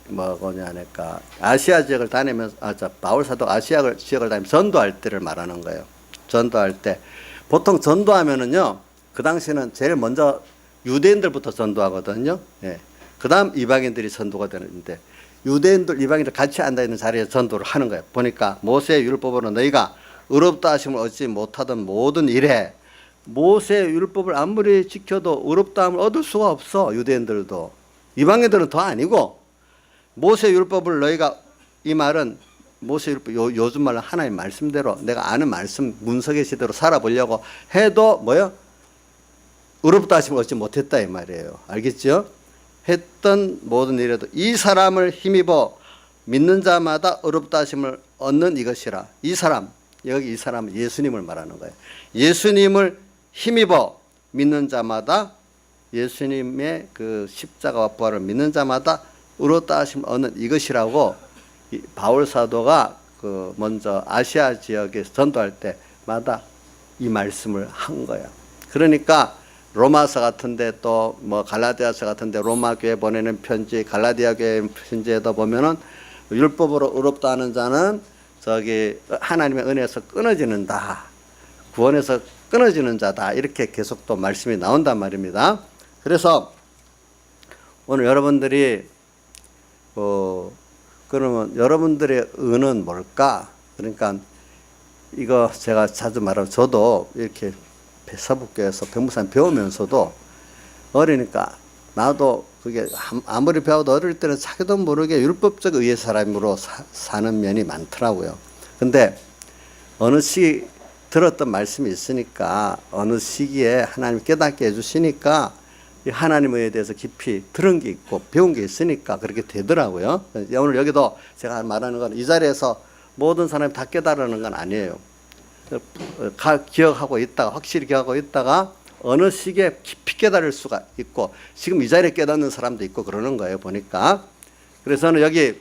뭐냐 하니까 아시아 지역을 다니면서 바울 사도 아시아 지역을 다니면서 전도할 때를 말하는 거예요. 전도할 때 보통 전도하면은요 그 당시에는 제일 먼저 유대인들부터 전도하거든요. 예. 그 다음 이방인들이 전도가 되는데 유대인들 이방인들 같이 앉아 있는 자리에 전도를 하는 거예요. 보니까 모세의 율법으로 너희가 의롭다 하심을 얻지 못하던 모든 일에 모세의 율법을 아무리 지켜도 의롭다함을 얻을 수가 없어. 유대인들도 이방인들은 더 아니고 모세의 율법을 너희가 이 말은 모세 율법 요즘 말로 하나님 말씀대로 내가 아는 말씀 문석의 시대로 살아보려고 해도 뭐요? 의롭다 하심을 얻지 못했다 이 말이에요. 알겠죠? 했던 모든 일에도 이 사람을 힘입어 믿는 자마다 의롭다 하심을 얻는 이것이라. 이 사람 여기 이 사람은 예수님을 말하는 거예요. 예수님을 힘입어 믿는 자마다 예수님의 그 십자가와 부활을 믿는 자마다 의롭다 하심을 얻는 이것이라고 바울 사도가 먼저 아시아 지역에 전도할 때마다 이 말씀을 한 거예요. 그러니까 로마서 같은데 또 뭐 갈라디아서 같은데 로마 교회 보내는 편지, 갈라디아 교회 편지에도 보면은 율법으로 의롭다 하는 자는 하나님의 은혜에서 끊어지는다. 구원에서 끊어지는 자다. 이렇게 계속 또 말씀이 나온단 말입니다. 그래서 오늘 여러분들이 그러면 여러분들의 의는 뭘까? 그러니까 이거 제가 자주 말하고 저도 이렇게 서북교에서 변무산 배우면서도 어리니까 나도 그게 아무리 배워도 어릴 때는 자기도 모르게 율법적 의의 사람으로 사는 면이 많더라고요. 근데 어느 시기 들었던 말씀이 있으니까 어느 시기에 하나님 깨닫게 해주시니까 하나님에 대해서 깊이 들은 게 있고 배운 게 있으니까 그렇게 되더라고요. 오늘 여기도 제가 말하는 건 이 자리에서 모든 사람이 다 깨달으는 건 아니에요. 기억하고 있다가 확실히 기억하고 있다가 어느 시기에 깊이 깨달을 수가 있고 지금 이 자리에 깨닫는 사람도 있고 그러는 거예요. 보니까. 그래서 저는 여기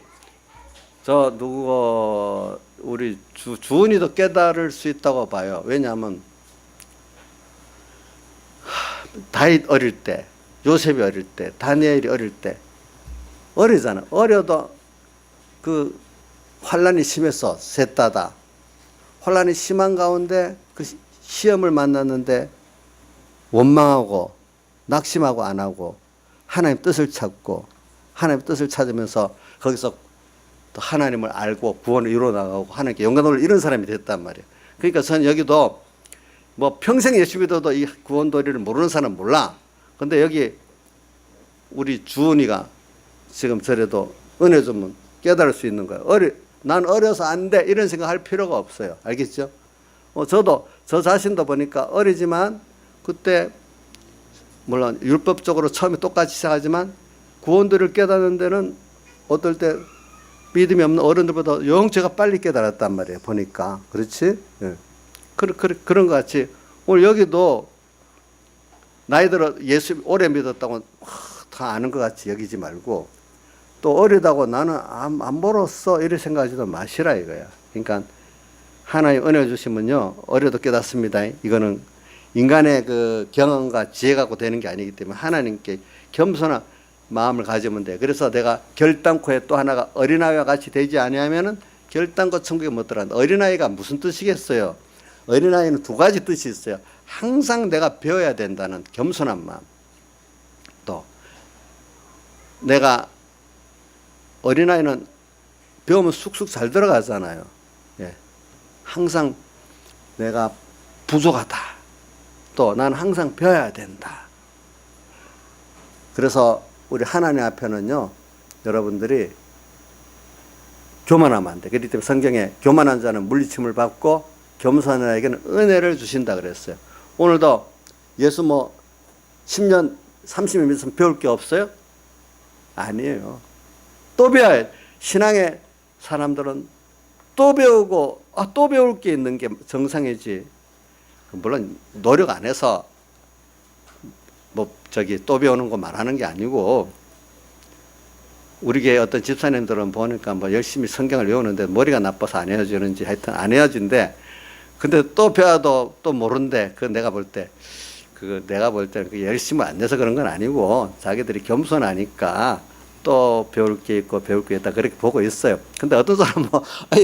우리 주은이도 깨달을 수 있다고 봐요. 왜냐하면 다윗 어릴 때, 요셉이 어릴 때, 다니엘이 어릴 때 어리잖아. 어려도 그 환란이 심해서 셋 다 환란이 심한 가운데 그 시험을 만났는데 원망하고 낙심하고 안 하고 하나님 뜻을 찾고 하나님 뜻을 찾으면서 거기서 또 하나님을 알고 구원을 이루어 나가고 하나님께 영광을 이룬 사람이 됐단 말이에요. 그러니까 저는 여기도 뭐 평생 예수 믿어도 이 구원 도리를 모르는 사람은 몰라. 근데 여기 우리 주은이가 지금 저래도 은혜 주면 깨달을 수 있는 거예요. 난 어려서 안 돼 이런 생각할 필요가 없어요. 알겠죠? 저도 저 자신도 보니까 어리지만 그때 물론 율법적으로 처음에 똑같이 시작하지만 구원도를 깨닫는 데는 어떨 때 믿음이 없는 어른들보다 제가 빨리 깨달았단 말이에요. 보니까. 그렇지? 예. 그런 것 같이 오늘 여기도 나이 들어 예수 오래 믿었다고 다 아는 것 같이 여기지 말고 또 어리다고 나는 안 벌었어 이렇게 생각하지도 마시라 이거야. 그러니까 하나님 은혜 주시면요 어려도 깨닫습니다. 이거는 인간의 그 경험과 지혜 갖고 되는 게 아니기 때문에 하나님께 겸손한 마음을 가지면 돼. 그래서 내가 결단코에 또 하나가 어린아이와 같이 되지 아니하면은 결단코 천국에 못 들어간다. 어린아이가 무슨 뜻이겠어요? 어린아이는 두 가지 뜻이 있어요. 항상 내가 배워야 된다는 겸손한 마음. 또 내가 어린아이는 배우면 쑥쑥 잘 들어가잖아요. 예. 항상 내가 부족하다. 또 나는 항상 배워야 된다. 그래서 우리 하나님 앞에는요, 여러분들이 교만하면 안 돼. 그렇기 때문에 성경에 교만한 자는 물리침을 받고 겸손한 자에게는 은혜를 주신다 그랬어요. 오늘도 예수 10년, 30년 믿으면 배울 게 없어요? 아니에요. 또 배워야 돼. 신앙의 사람들은 또 배우고, 또 배울 게 있는 게 정상이지. 물론 노력 안 해서 또 배우는 거 말하는 게 아니고, 우리 교회 어떤 집사님들은 보니까 열심히 성경을 외우는데 머리가 나빠서 안 헤어지는지 하여튼 안 헤어진대. 근데 또 배워도 또 모른대. 내가 볼 때 열심히 안 내서 그런 건 아니고 자기들이 겸손하니까 또 배울 게 있고 배울 게 있다 그렇게 보고 있어요. 근데 어떤 사람은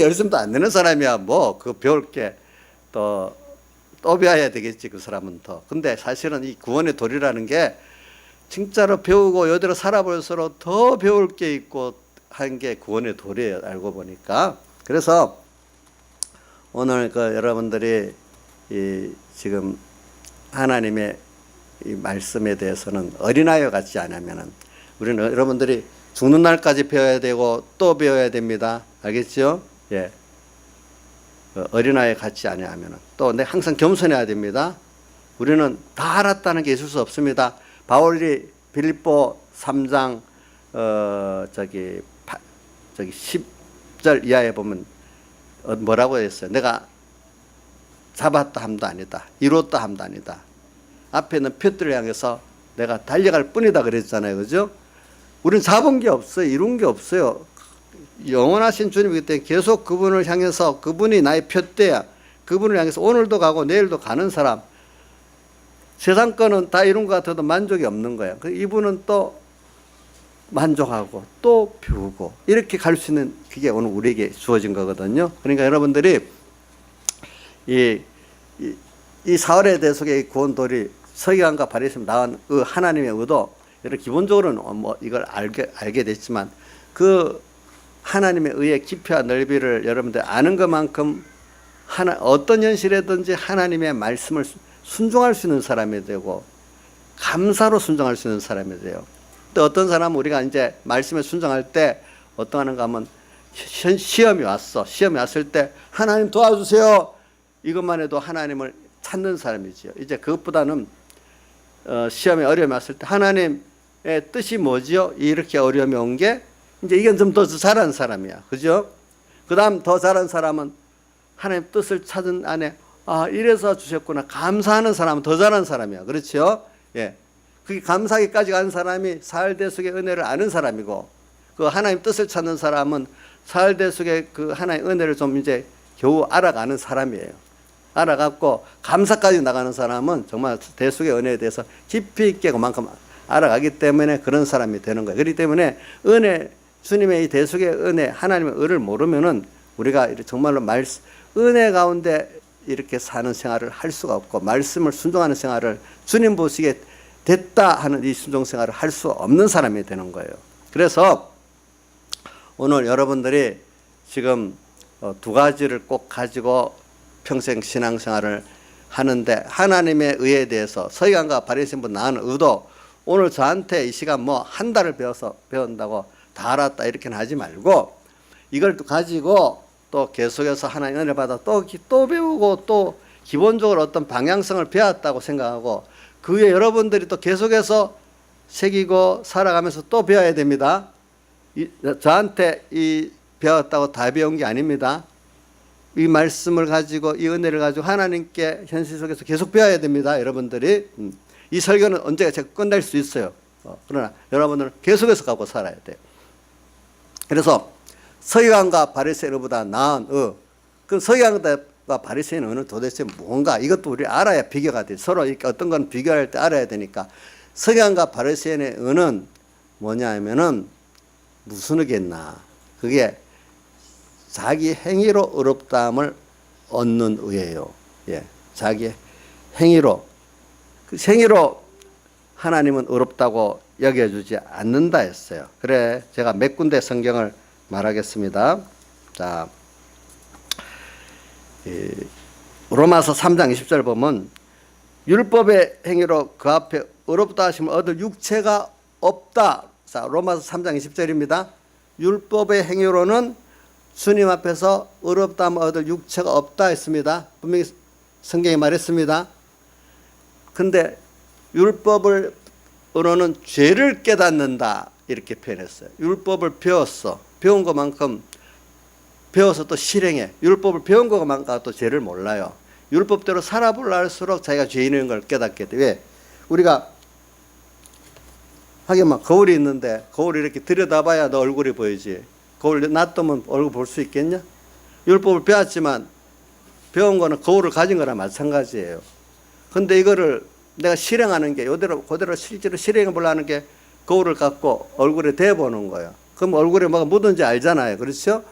열심도 안 내는 사람이야 배울 게 또 배워야 되겠지 그 사람은 더. 근데 사실은 이 구원의 도리라는 게 진짜로 배우고 이대로 살아볼수록 더 배울 게 있고 한 게 구원의 도리예요. 알고 보니까. 그래서 오늘 여러분들이 지금 하나님의 이 말씀에 대해서는 어린아이와 같지 않으면은 우리는 여러분들이 죽는 날까지 배워야 되고 또 배워야 됩니다. 알겠죠? 예. 어린아이 같지 않으면은 또 항상 겸손해야 됩니다. 우리는 다 알았다는 게 있을 수 없습니다. 바울이 빌립보 3장 10절 이하에 보면 뭐라고 했어요? 내가 잡았다 함도 아니다. 이뤘다 함도 아니다. 앞에 있는 표들을 향해서 내가 달려갈 뿐이다 그랬잖아요. 그죠? 우리는 잡은 게 없어요. 이룬 게 없어요. 영원하신 주님이기 때문에 계속 그분을 향해서, 그분이 나의 표대야. 그분을 향해서 오늘도 가고 내일도 가는 사람. 세상 거는 다 이룬 것 같아도 만족이 없는 거예요. 이분은 또 만족하고 또 배우고 이렇게 갈 수 있는 그게 오늘 우리에게 주어진 거거든요. 그러니까 여러분들이 이 사흘의 대속의 구원도리 서기관과 바리새인 나온 하나님의 의도, 여러 기본적으로는 이걸 알게 됐지만 그 하나님의 의의 깊이와 넓이를 여러분들 아는 것만큼 어떤 현실이든지 하나님의 말씀을 순종할 수 있는 사람이 되고 감사로 순종할 수 있는 사람이 돼요. 또 어떤 사람은 우리가 이제 말씀에 순종할 때 어떠한가 하면 시험이 왔을 때 하나님 도와주세요. 이것만 해도 하나님을 찾는 사람이지요. 이제 그것보다는 시험에 어려움이 왔을 때 하나님의 뜻이 뭐지요? 이렇게 어려움이 온 게 이제 이건 좀 더 잘한 사람이야. 그죠? 그 다음 더 잘한 사람은 하나님 뜻을 찾은 안에 이래서 주셨구나. 감사하는 사람은 더 잘한 사람이야. 그렇죠? 예. 그게 감사하기까지 간 사람이 사흘대속의 은혜를 아는 사람이고, 그 하나님 뜻을 찾는 사람은 사흘대속의 그 하나님의 은혜를 좀 이제 겨우 알아가는 사람이에요. 알아갖고 감사까지 나가는 사람은 정말 대속의 은혜에 대해서 깊이 있게 그만큼 알아가기 때문에 그런 사람이 되는 거예요. 그렇기 때문에 주님의 이 대속의 은혜, 하나님의 의를 모르면은 우리가 정말로 은혜 가운데 이렇게 사는 생활을 할 수가 없고, 말씀을 순종하는 생활을 주님 보시기에 됐다 하는 이 순종 생활을 할 수 없는 사람이 되는 거예요. 그래서 오늘 여러분들이 지금 두 가지를 꼭 가지고 평생 신앙생활을 하는데, 하나님의 의에 대해서 서기관과 바리새인보다 나은 의도, 오늘 저한테 이 시간 한 달을 배운다고 다 알았다 이렇게는 하지 말고, 이걸 가지고 또 계속해서 하나님 은혜를 받아 또 배우고 또 기본적으로 어떤 방향성을 배웠다고 생각하고, 그 위에 여러분들이 또 계속해서 새기고 살아가면서 또 배워야 됩니다. 저한테 이 배웠다고 다 배운 게 아닙니다. 이 말씀을 가지고, 이 은혜를 가지고 하나님께 현실 속에서 계속 배워야 됩니다. 여러분들이. 이 설교는 언제가 제가 끝낼 수 있어요. 그러나 여러분들은 계속해서 가고 살아야 돼요. 그래서 서기관과 바리새인보다 나은 그 서기관과 바리새인의 의는 도대체 뭔가, 이것도 우리 알아야 비교가 돼. 서로 이렇게 어떤 건 비교할 때 알아야 되니까. 서기관과 바리새인의 의는 뭐냐 하면은 무슨 의겠나. 그게 자기 행위로 의롭다함을 얻는 의예요. 예, 자기 행위로. 그 행위로 하나님은 의롭다고 여겨주지 않는다 했어요. 그래, 제가 몇 군데 성경을 말하겠습니다. 자, 로마서 3장 20절 보면 율법의 행위로 그 앞에 의롭다 하심을 얻을 육체가 없다. 자, 로마서 3장 20절입니다. 율법의 행위로는 주님 앞에서 의롭다함을 얻을 육체가 없다 했습니다. 분명히 성경이 말했습니다. 근데 율법으로는 죄를 깨닫는다 이렇게 표현했어요. 율법을 배웠어. 배운 것만큼 배워서 또 실행해. 율법을 배운 것만큼 또 죄를 몰라요. 율법대로 살아보려 할수록 자기가 죄인인 걸 깨닫게 돼. 왜? 우리가 하긴 막 거울이 있는데 거울을 이렇게 들여다봐야 너 얼굴이 보이지. 거울 놔두면 얼굴 볼 수 있겠냐? 율법을 배웠지만 배운 거는 거울을 가진 거랑 마찬가지예요. 근데 이거를 내가 실행하는 게 그대로 실제로 실행해 보려는 게 거울을 갖고 얼굴에 대보는 거예요. 그럼 얼굴에 뭐가 묻은지 알잖아요. 그렇죠?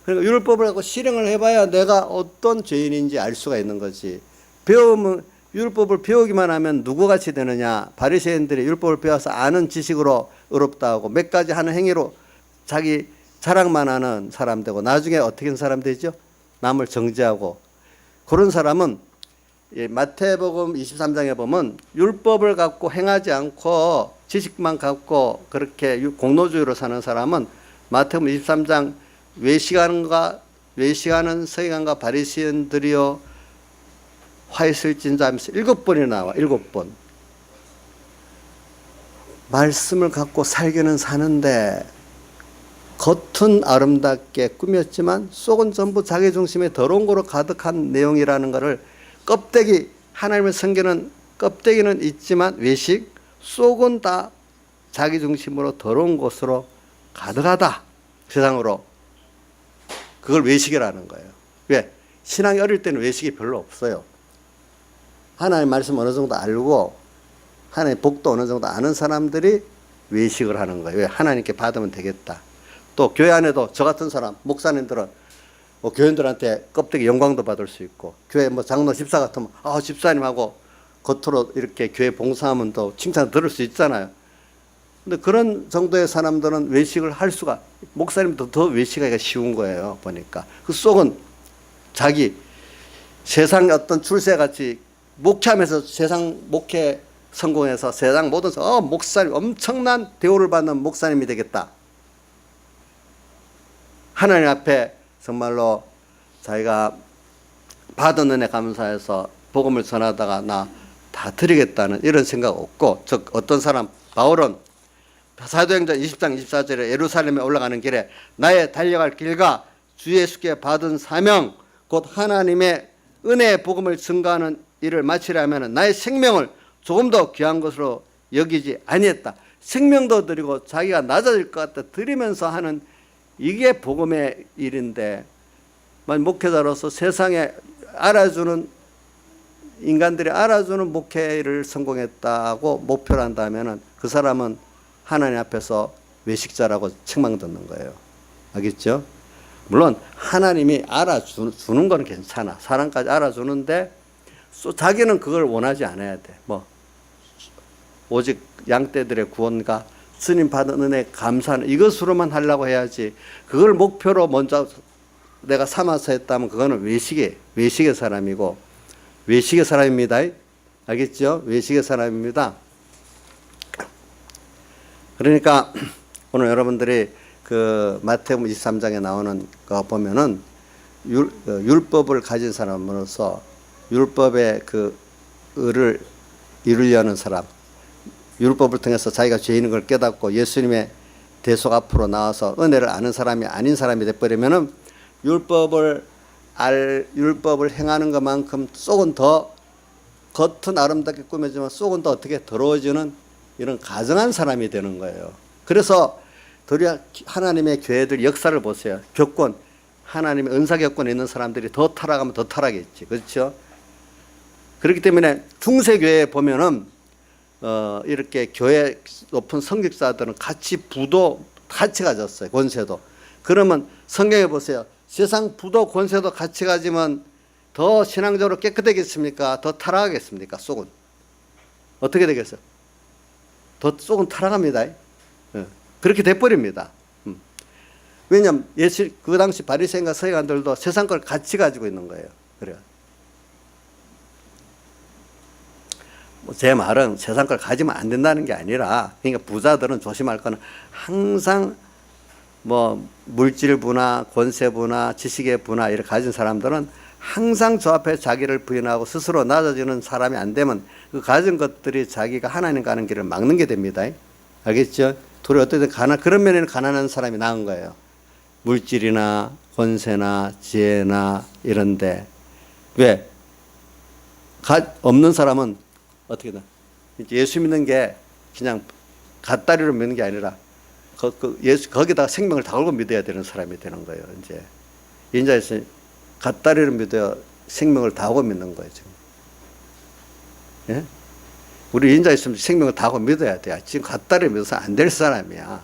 그러니까 율법을 갖고 실행을 해봐야 내가 어떤 죄인인지 알 수가 있는 거지. 배우면 율법을 배우기만 하면 누구같이 되느냐. 바리새인들이 율법을 배워서 아는 지식으로 의롭다 하고 몇 가지 하는 행위로 자기 자랑만 하는 사람 되고 나중에 어떻게 된 사람 되죠? 남을 정죄하고. 그런 사람은 마태복음 23장에 보면 율법을 갖고 행하지 않고 지식만 갖고 그렇게 공로주의로 사는 사람은 마태복음 23장 외식하는 서기관과 바리새인들이여 화 있을진자 하면서 7번이 나와. 7번. 말씀을 갖고 살기는 사는데 겉은 아름답게 꾸몄지만 속은 전부 자기 중심에 더러운 거로 가득한 내용이라는 것을 껍데기, 하나님을 섬기는 껍데기는 있지만 외식, 속은 다 자기 중심으로 더러운 것으로 가득하다. 세상으로. 그걸 외식이라는 거예요. 왜? 신앙이 어릴 때는 외식이 별로 없어요. 하나님 말씀 어느 정도 알고 하나님 복도 어느 정도 아는 사람들이 외식을 하는 거예요. 왜? 하나님께 받으면 되겠다. 또 교회 안에도 저 같은 사람, 목사님들은 교인들한테 껍데기 영광도 받을 수 있고 교회 장로 집사 같으면 집사님하고 겉으로 이렇게 교회 봉사하면 또 칭찬 들을 수 있잖아요. 근데 그런 정도의 사람들은 외식을 할 수가, 목사님도 더 외식하기가 쉬운 거예요. 보니까 그 속은 자기 세상 어떤 출세같이 목회하면서 세상 목회 성공해서 세상 모든 목사님 엄청난 대우를 받는 목사님이 되겠다. 하나님 앞에 정말로 자기가 받은 은혜 감사해서 복음을 전하다가 나 다 드리겠다는 이런 생각 없고, 즉 어떤 사람, 바울은 사도행전 20장 24절에 예루살렘에 올라가는 길에 나의 달려갈 길과 주 예수께 받은 사명 곧 하나님의 은혜의 복음을 증거하는 일을 마치려면 나의 생명을 조금 더 귀한 것으로 여기지 아니했다. 생명도 드리고 자기가 낮아질 것 같다 드리면서 하는 이게 복음의 일인데, 목회자로서 세상에 알아주는, 인간들이 알아주는 목회를 성공했다고 목표를 한다면 그 사람은 하나님 앞에서 외식자라고 책망받는 거예요. 알겠죠? 물론 하나님이 알아주는 건 괜찮아. 사람까지 알아주는데 자기는 그걸 원하지 않아야 돼. 오직 양떼들의 구원과 주님 받은 은혜 감사하는 이것으로만 하려고 해야지, 그걸 목표로 먼저 내가 삼아서 했다면 그거는 외식의 사람이고, 외식의 사람입니다. 알겠죠? 외식의 사람입니다. 그러니까 오늘 여러분들이 그 마태복음 23장에 나오는 거 보면은 율법을 가진 사람으로서 율법의 그 의를 이루려는 사람, 율법을 통해서 자기가 죄인인 걸 깨닫고 예수님의 대속 앞으로 나와서 은혜를 아는 사람이 아닌 사람이 돼버리면은 율법을 행하는 것만큼 속은 더, 겉은 아름답게 꾸며지만 속은 더 어떻게 더러워지는 이런 가증한 사람이 되는 거예요. 그래서 도리어 하나님의 교회들 역사를 보세요. 교권, 하나님의 은사 교권에 있는 사람들이 더 타락하면 더 타락했지. 그렇죠? 그렇기 때문에 중세교회에 보면은 이렇게 교회 높은 성직자들은 같이 부도 같이 가졌어요. 권세도. 그러면 성경에 보세요. 세상 부도 권세도 같이 가지면 더 신앙적으로 깨끗하겠습니까? 더 타락하겠습니까? 속은. 어떻게 되겠어요? 더 속은 타락합니다. 그렇게 돼버립니다. 왜냐하면 그 당시 바리새인과 서기관들도 세상 걸 같이 가지고 있는 거예요. 그래요. 제 말은 세상 걸 가지면 안 된다는 게 아니라, 그러니까 부자들은 조심할 거는 항상 뭐 물질부나 권세부나 지식의 부나 이렇게 가진 사람들은 항상 저 앞에 자기를 부인하고 스스로 낮아지는 사람이 안 되면 그 가진 것들이 자기가 하나님 가는 길을 막는 게 됩니다. 알겠죠? 둘이 어떻게든 그런 면에는 가난한 사람이 나은 거예요. 물질이나 권세나 지혜나 이런데. 왜? 없는 사람은 어떻게든 예수 믿는 게 그냥 갓다리로 믿는 게 아니라 예수 거기다가 생명을 다 걸고 믿어야 되는 사람이 되는 거예요. 이제 인자에서 갓다리로 믿어야 생명을 다 하고 믿는 거예요. 지금. 예? 우리 인자 있으면 생명을 다 하고 믿어야 돼. 지금 갓다리로 믿어서 안 될 사람이야.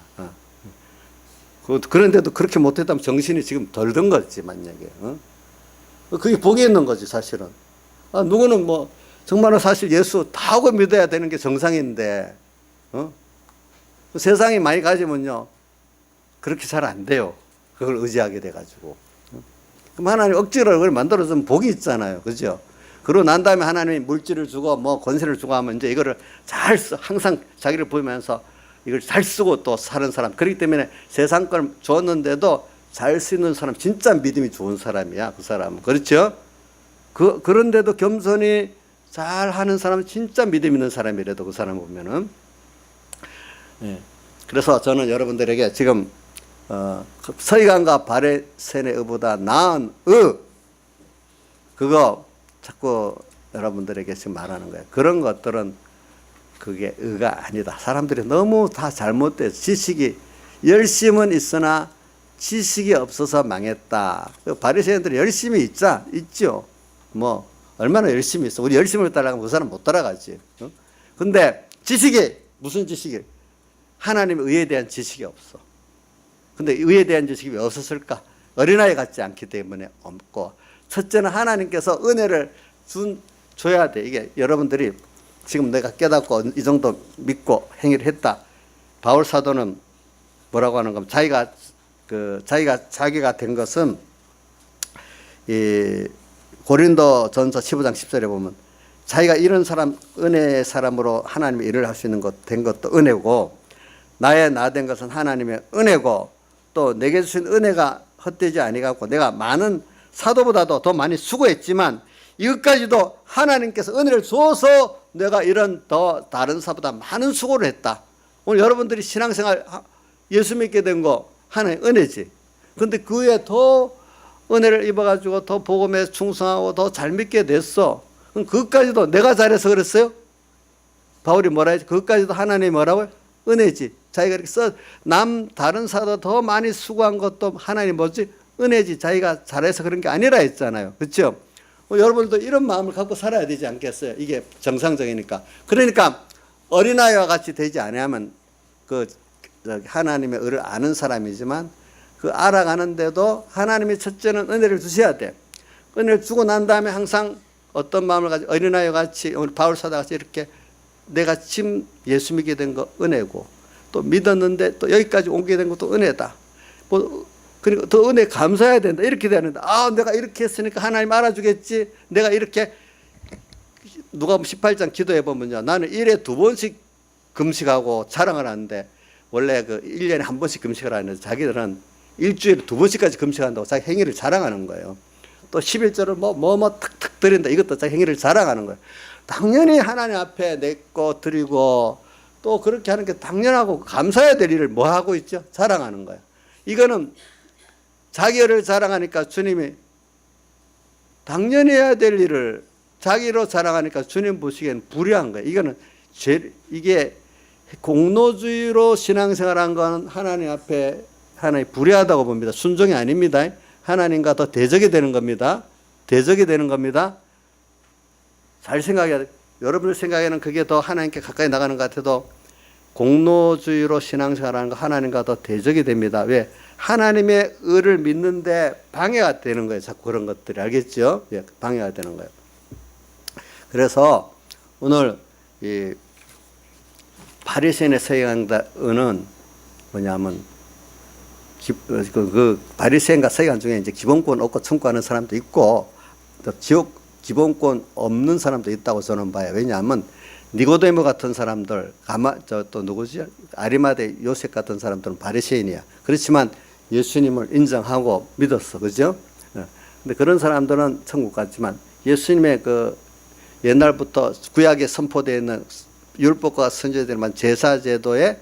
그런데도 그렇게 못했다면 정신이 지금 덜 든 거지, 만약에. 그게 복이 있는 거지, 사실은. 누구는 뭐 정말로 사실 예수 다 하고 믿어야 되는 게 정상인데, 세상이 많이 가지면요, 그렇게 잘 안 돼요. 그걸 의지하게 돼가지고. 그럼 하나님 억지로 그걸 만들어주면 복이 있잖아요. 그죠? 그러고 난 다음에 하나님이 물질을 주고 뭐 권세를 주고 하면 이제 이거를 항상 자기를 보면서 이걸 잘 쓰고 또 사는 사람. 그렇기 때문에 세상 걸 줬는데도 잘 쓰는 사람, 진짜 믿음이 좋은 사람이야. 그 사람은. 그렇죠? 그런데도 겸손히 잘 하는 사람은 진짜 믿음 있는 사람이라도 그 사람 보면은. 예. 그래서 저는 여러분들에게 지금 서기관과 바리새인의 의보다 나은 그거 자꾸 여러분들에게 지금 말하는 거예요. 그런 것들은 그게 의가 아니다. 사람들이 너무 다 잘못돼서 지식이 열심은 있으나 지식이 없어서 망했다. 바리새인들이 열심히 있죠. 뭐 얼마나 열심히 있어. 우리 열심을 따라가면 그 사람 못 따라가지. 근데 지식이 무슨 지식이? 하나님의 의에 대한 지식이 없어. 근데 의에 대한 지식이 왜 없었을까? 어린아이 같지 않기 때문에 없고, 첫째는 하나님께서 은혜를 줘야 돼. 이게 여러분들이 지금 내가 깨닫고 이 정도 믿고 행위를 했다. 바울 사도는 뭐라고 하는 겁니까? 자기가 된 것은 이 고린도 전서 15장 10절에 보면 자기가 이런 사람, 은혜의 사람으로 하나님의 일을 할 수 있는 된 것도 은혜고, 나의 나 된 것은 하나님의 은혜고, 또 내게 주신 은혜가 헛되지 아니갖고 내가 많은 사도보다도 더 많이 수고했지만 이것까지도 하나님께서 은혜를 줘서 내가 이런 더 다른 사보다 많은 수고를 했다. 오늘 여러분들이 신앙생활 예수 믿게 된 거 하나님의 은혜지. 근데 그 외에 더 은혜를 입어가지고 더 복음에 충성하고 더 잘 믿게 됐어. 그럼 그것까지도 내가 잘해서 그랬어요? 바울이 뭐라 했지? 그것까지도 하나님이 뭐라고요? 은혜지. 자기가 이렇게 다른 사도 더 많이 수고한 것도 하나님 뭐지? 은혜지. 자기가 잘해서 그런 게 아니라 했잖아요. 그렇죠? 여러분도 이런 마음을 갖고 살아야 되지 않겠어요? 이게 정상적이니까. 그러니까 어린아이와 같이 되지 않으면 하나님의 의를 아는 사람이지만 그 알아가는데도 하나님이 첫째는 은혜를 주셔야 돼. 은혜를 주고 난 다음에 항상 어떤 마음을 가지고 어린아이와 같이 우리 바울 사도 같이 이렇게 내가 지금 예수 믿게 된 거 은혜고, 또 믿었는데 또 여기까지 오게 된 것도 은혜다. 그리고 더 은혜 감사해야 된다. 이렇게 되는데, 내가 이렇게 했으니까 하나님 알아주겠지. 내가 이렇게, 누가 18장 기도해 보면요. 나는 1에 2번씩 금식하고 자랑을 하는데, 원래 1년에 한 번씩 금식을 하는데, 자기들은 일주일에 2번씩까지 금식한다고 자기 행위를 자랑하는 거예요. 또 11절을 탁탁 드린다. 이것도 자기 행위를 자랑하는 거예요. 당연히 하나님 앞에 내 거 드리고, 또 그렇게 하는 게 당연하고 감사해야 될 일을 뭐 하고 있죠? 자랑하는 거예요. 이거는 자기를 자랑하니까 주님이 당연히 해야 될 일을 자기로 자랑하니까 주님 보시기에는 불의한 거예요. 이게 공로주의로 신앙생활한 건 하나님 앞에 하나님 불의하다고 봅니다. 순종이 아닙니다. 하나님과 더 대적이 되는 겁니다. 대적이 되는 겁니다. 잘 생각해야 돼. 여러분들 생각에는 그게 더 하나님께 가까이 나가는 것 같아도 공로주의로 신앙생활하는 거 하나님과 더 대적이 됩니다. 왜? 하나님의 의를 믿는데 방해가 되는 거예요. 자꾸 그런 것들이. 알겠죠? 예, 방해가 되는 거예요. 그래서 오늘 이 바리새인의 서기관은 뭐냐면 그 바리새인과 서기관 중에 이제 기본권 얻고 청구하는 사람도 있고 또 기본권 없는 사람도 있다고 저는 봐요. 왜냐하면 니고데모 같은 사람들, 또 누구지? 아리마대 요셉 같은 사람들은 바리새인이야. 그렇지만 예수님을 인정하고 믿었어, 그죠? 근데 그런 사람들은 천국 갔지만 예수님의 그 옛날부터 구약에 선포되어 있는 율법과 선지자들만 제사제도의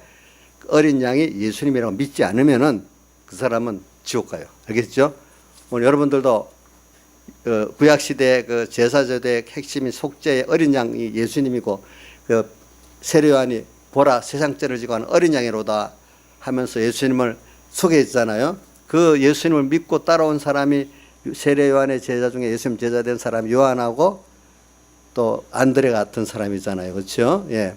어린 양이 예수님이라고 믿지 않으면은 그 사람은 지옥 가요. 알겠죠? 오늘 여러분들도 구약 시대의 그 제사제도의 핵심인 속죄의 어린 양이 예수님이고 그 세례요한이 보라 세상 죄를 지고 하는 어린 양이로다 하면서 예수님을 소개했잖아요. 그 예수님을 믿고 따라온 사람이 세례요한의 제자 중에 예수님 제자 된 사람이 요한하고 또 안드레 같은 사람이잖아요. 그렇죠? 예.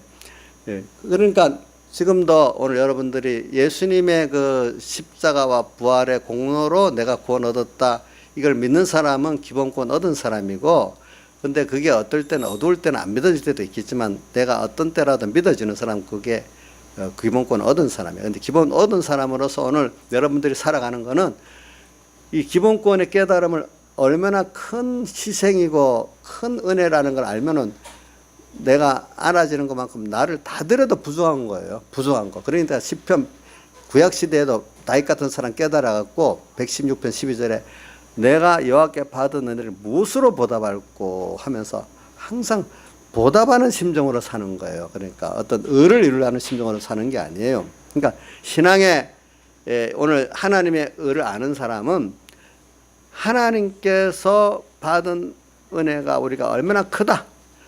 예. 그러니까 지금도 오늘 여러분들이 예수님의 그 십자가와 부활의 공로로 내가 구원 얻었다. 이걸 믿는 사람은 기본권 얻은 사람이고, 근데 그게 어떨 때는 어두울 때는 안 믿어질 때도 있겠지만 내가 어떤 때라도 믿어지는 사람 그게 기본권 얻은 사람이에요. 근데 기본 얻은 사람으로서 오늘 여러분들이 살아가는 거는 이 기본권의 깨달음을 얼마나 큰 희생이고 큰 은혜라는 걸 알면은 내가 알아지는 것만큼 나를 다 들여도 부족한 거예요. 부족한 거. 그러니까 시편 구약 시대에도 다윗 같은 사람 깨달아 갖고 116편 12절에 내가 여호와께 받은 은혜를 무엇으로 보답할고 하면서 항상 보답하는 심정으로 사는 거예요. 그러니까 어떤 의를 이루려는 심정으로 사는 게 아니에요. 그러니까 신앙에 오늘 하나님의 의를 아는 사람은 하나님께서 받은 은혜가 우리가 얼마나 크다.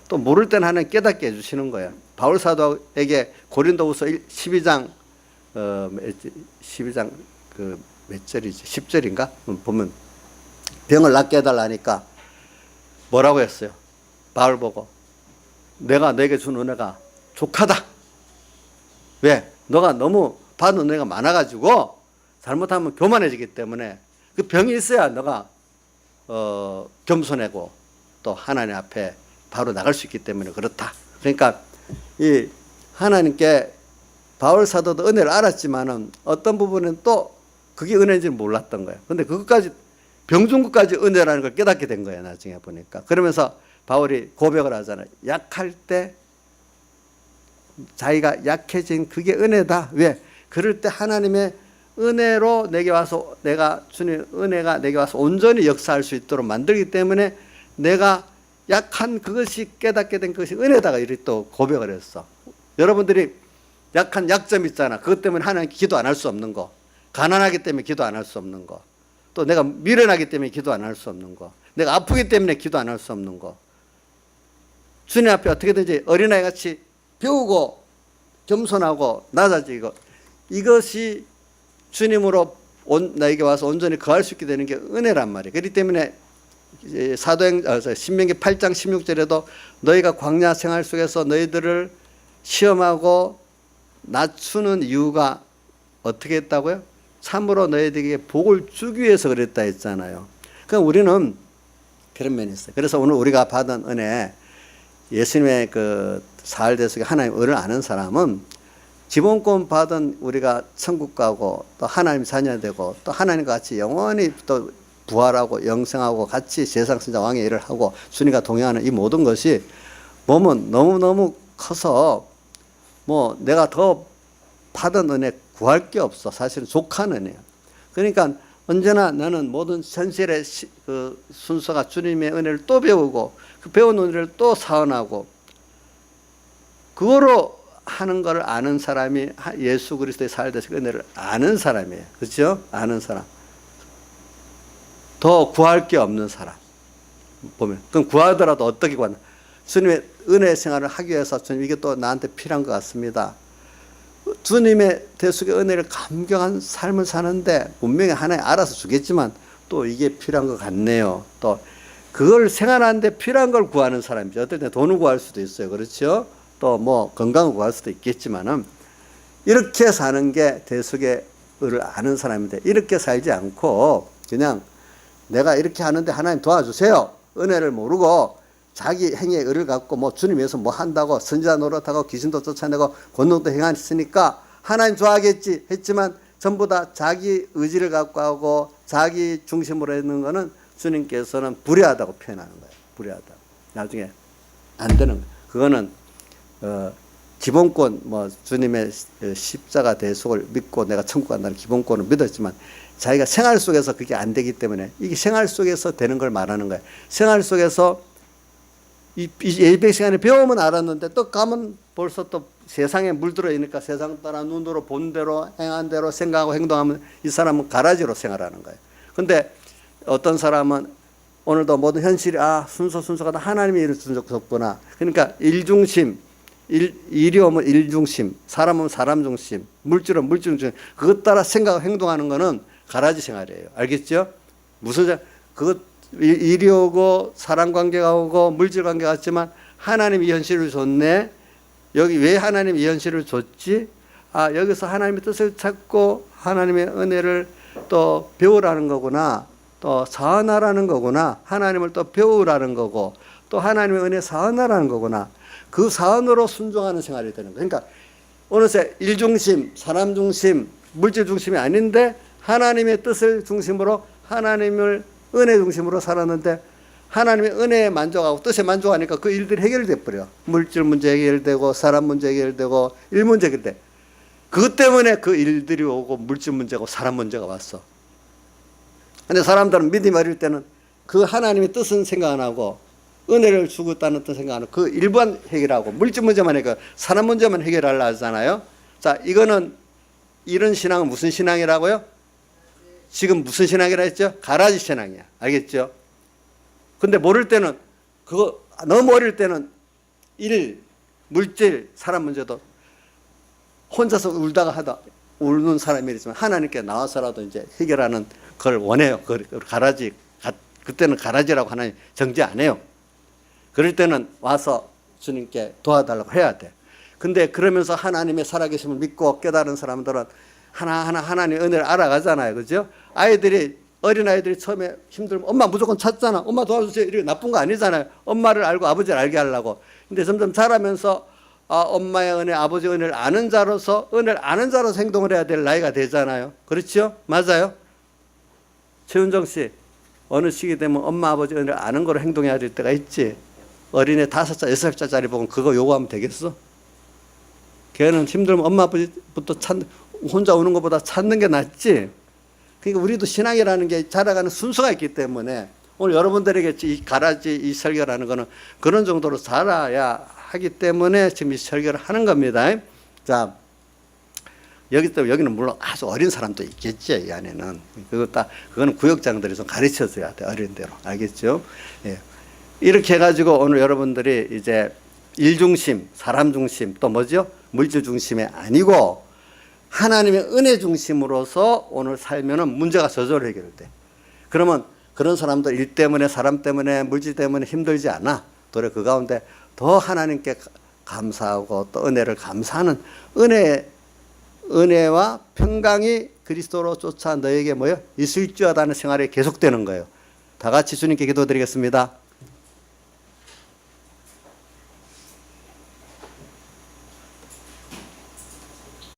또 모를 때는 하나님 깨닫게 해주시는 거예요. 바울 사도에게 고린도후서 12장 12장 그 몇 절이지? 10절인가? 보면 병을 낫게 해달라니까 뭐라고 했어요? 바울 보고 내가 너에게 준 은혜가 족하다. 왜? 너가 너무 받은 은혜가 많아가지고 잘못하면 교만해지기 때문에 그 병이 있어야 너가 겸손하고 또 하나님 앞에 바로 나갈 수 있기 때문에 그렇다. 그러니까 이 하나님께 바울 사도도 은혜를 알았지만은 어떤 부분은 또 그게 은혜인지는 몰랐던 거예요. 근데 그것까지 병든 것까지 은혜라는 걸 깨닫게 된 거예요. 나중에 보니까. 그러면서 바울이 고백을 하잖아요. 약할 때 자기가 약해진 그게 은혜다. 왜? 그럴 때 하나님의 은혜로 내게 와서 내가 주님 은혜가 내게 와서 온전히 역사할 수 있도록 만들기 때문에 내가 약한 그것이 깨닫게 된 것이 은혜다가 이렇게 또 고백을 했어. 여러분들이 약한 약점 있잖아. 그것 때문에 하나님께 기도 안 할 수 없는 거. 가난하기 때문에 기도 안 할 수 없는 거. 또 내가 미련하기 때문에 기도 안 할 수 없는 거. 내가 아프기 때문에 기도 안 할 수 없는 거. 주님 앞에 어떻게든지 어린아이 같이 배우고 겸손하고 낮아지고 이것이 주님으로 나에게 와서 온전히 거할 수 있게 되는 게 은혜란 말이에요. 그렇기 때문에 신명기 8장 16절에도 너희가 광야 생활 속에서 너희들을 시험하고 낮추는 이유가 어떻게 했다고요? 참으로 너희들에게 복을 주기 위해서 그랬다 했잖아요. 그러니까 우리는 그런 면이 있어요. 그래서 오늘 우리가 받은 은혜, 예수님의 그 사흘 속에 하나님의 은혜를 아는 사람은 기본권 받은 우리가 천국 가고 또 하나님 자녀 되고 또 하나님과 같이 영원히 또 부활하고 영생하고 같이 세상 선자 왕의 일을 하고 주님과 동행하는 이 모든 것이 보면 너무너무 커서 뭐 내가 더 받은 은혜 구할 게 없어. 사실은 족한 은혜야. 그러니까 언제나 나는 모든 현실의 그 순서가 주님의 은혜를 또 배우고 그 배운 은혜를 또 사원하고 그거로 하는 것을 아는 사람이 예수 그리스도의 살대식 은혜를 아는 사람이에요. 그렇죠? 아는 사람. 더 구할 게 없는 사람. 보면. 그럼 구하더라도 어떻게 구하나? 주님의 은혜 생활을 하기 위해서 주님 이게 또 나한테 필요한 것 같습니다. 주님의 대속의 은혜를 감격한 삶을 사는데 분명히 하나님 알아서 주겠지만 또 이게 필요한 것 같네요. 또 그걸 생활하는데 필요한 걸 구하는 사람이죠. 어떨 때 돈을 구할 수도 있어요. 그렇죠? 또 뭐 건강을 구할 수도 있겠지만은 이렇게 사는 게 대속의 을을 아는 사람인데 이렇게 살지 않고 그냥 내가 이렇게 하는데 하나님 도와주세요. 은혜를 모르고 자기 행위의 의를 갖고 뭐 주님 위해서 뭐 한다고 선지자 노릇하고 귀신도 쫓아내고 권능도 행하시니까 하나님 좋아하겠지 했지만 전부 다 자기 의지를 갖고 하고 자기 중심으로 했는 거는 주님께서는 불의하다고 표현하는 거예요. 불의하다. 나중에 안 되는 거예요. 그거는 기본권 뭐 주님의 십자가 대속을 믿고 내가 천국 간다는 기본권을 믿었지만 자기가 생활 속에서 그게 안 되기 때문에 이게 생활 속에서 되는 걸 말하는 거예요. 생활 속에서 이 예배 시간에 배우면 알았는데 또 가면 벌써 또 세상에 물들어 있으니까 세상 따라 눈으로 본 대로 행한 대로 생각하고 행동하면 이 사람은 가라지로 생활하는 거예요. 근데 어떤 사람은 오늘도 모든 현실이 순서가 다 하나님의 일을 주셨구나. 그러니까 일중심, 일이 오면 일중심, 사람 오면 사람 중심, 물질은 물질 중심. 그것 따라 생각하고 행동하는 거는 가라지 생활이에요. 알겠죠? 그것 일이 오고 사람 관계가 오고 물질 관계가 왔지만 하나님이 이 현실을 줬네. 여기 왜 하나님이 이 현실을 줬지? 여기서 하나님의 뜻을 찾고 하나님의 은혜를 또 배우라는 거구나. 또 사안하라는 거구나. 하나님을 또 배우라는 거고 또 하나님의 은혜 사안하라는 거구나. 그 사안으로 순종하는 생활이 되는 거예요. 그러니까 어느새 일중심, 사람 중심, 물질 중심이 아닌데 하나님의 뜻을 중심으로 하나님을 은혜 중심으로 살았는데 하나님의 은혜에 만족하고 뜻에 만족하니까 그 일들이 해결돼 버려. 물질 문제 해결되고 사람 문제 해결되고 일 문제 해결돼. 그것 때문에 그 일들이 오고 물질 문제고 사람 문제가 왔어. 근데 사람들은 믿음이 어릴 때는 그 하나님의 뜻은 생각 안 하고 은혜를 주겠다는 뜻 생각 안 하고 그 일반 해결하고 물질 문제만 해결, 사람 문제만 해결하려 하잖아요. 자, 이거는 이런 신앙은 무슨 신앙이라고요? 지금 무슨 신앙이라 했죠? 가라지 신앙이야. 알겠죠? 근데 모를 때는 그거 너무 어릴 때는 일, 물질, 사람 문제도 혼자서 울다가 우는 사람이지만 하나님께 나와서라도 이제 해결하는 걸 원해요. 그 가라지, 그때는 가라지라고 하나님 정지 안 해요. 그럴 때는 와서 주님께 도와달라고 해야 돼. 근데 그러면서 하나님의 살아계심을 믿고 깨달은 사람들은 하나하나 하나님의 은혜를 알아가잖아요. 그죠? 어린아이들이 처음에 힘들면 엄마 무조건 찾잖아. 엄마 도와주세요. 이렇게 나쁜 거 아니잖아요. 엄마를 알고 아버지를 알게 하려고. 근데 점점 자라면서 엄마의 은혜, 아버지의 은혜를 아는 자로서 행동을 해야 될 나이가 되잖아요. 그렇죠? 맞아요? 최은정 씨, 어느 시기 되면 엄마, 아버지 은혜를 아는 거로 행동해야 될 때가 있지. 어린애 5살, 6살짜리 보면 그거 요구하면 되겠어? 걔는 힘들면 엄마, 아버지부터 혼자 우는 것보다 찾는 게 낫지. 그러니까 우리도 신앙이라는 게 자라가는 순서가 있기 때문에 오늘 여러분들에게 이 가라지 이 설교라는 거는 그런 정도로 자라야 하기 때문에 지금 이 설교를 하는 겁니다. 자, 여기는 물론 아주 어린 사람도 있겠죠. 이 안에는. 그거는 구역장들이 좀 가르쳐줘야 돼. 어린 대로. 알겠죠? 예. 이렇게 해가지고 오늘 여러분들이 이제 일중심, 사람 중심, 또 뭐죠? 물질 중심이 아니고 하나님의 은혜 중심으로서 오늘 살면은 문제가 저절로 해결돼. 그러면 그런 사람들 일 때문에 사람 때문에 물질 때문에 힘들지 않아. 도리어 그 가운데 더 하나님께 감사하고 또 은혜를 감사하는 은혜와 평강이 그리스도로 쫓아 너에게 있을지어다는 생활이 계속되는 거예요. 다 같이 주님께 기도드리겠습니다.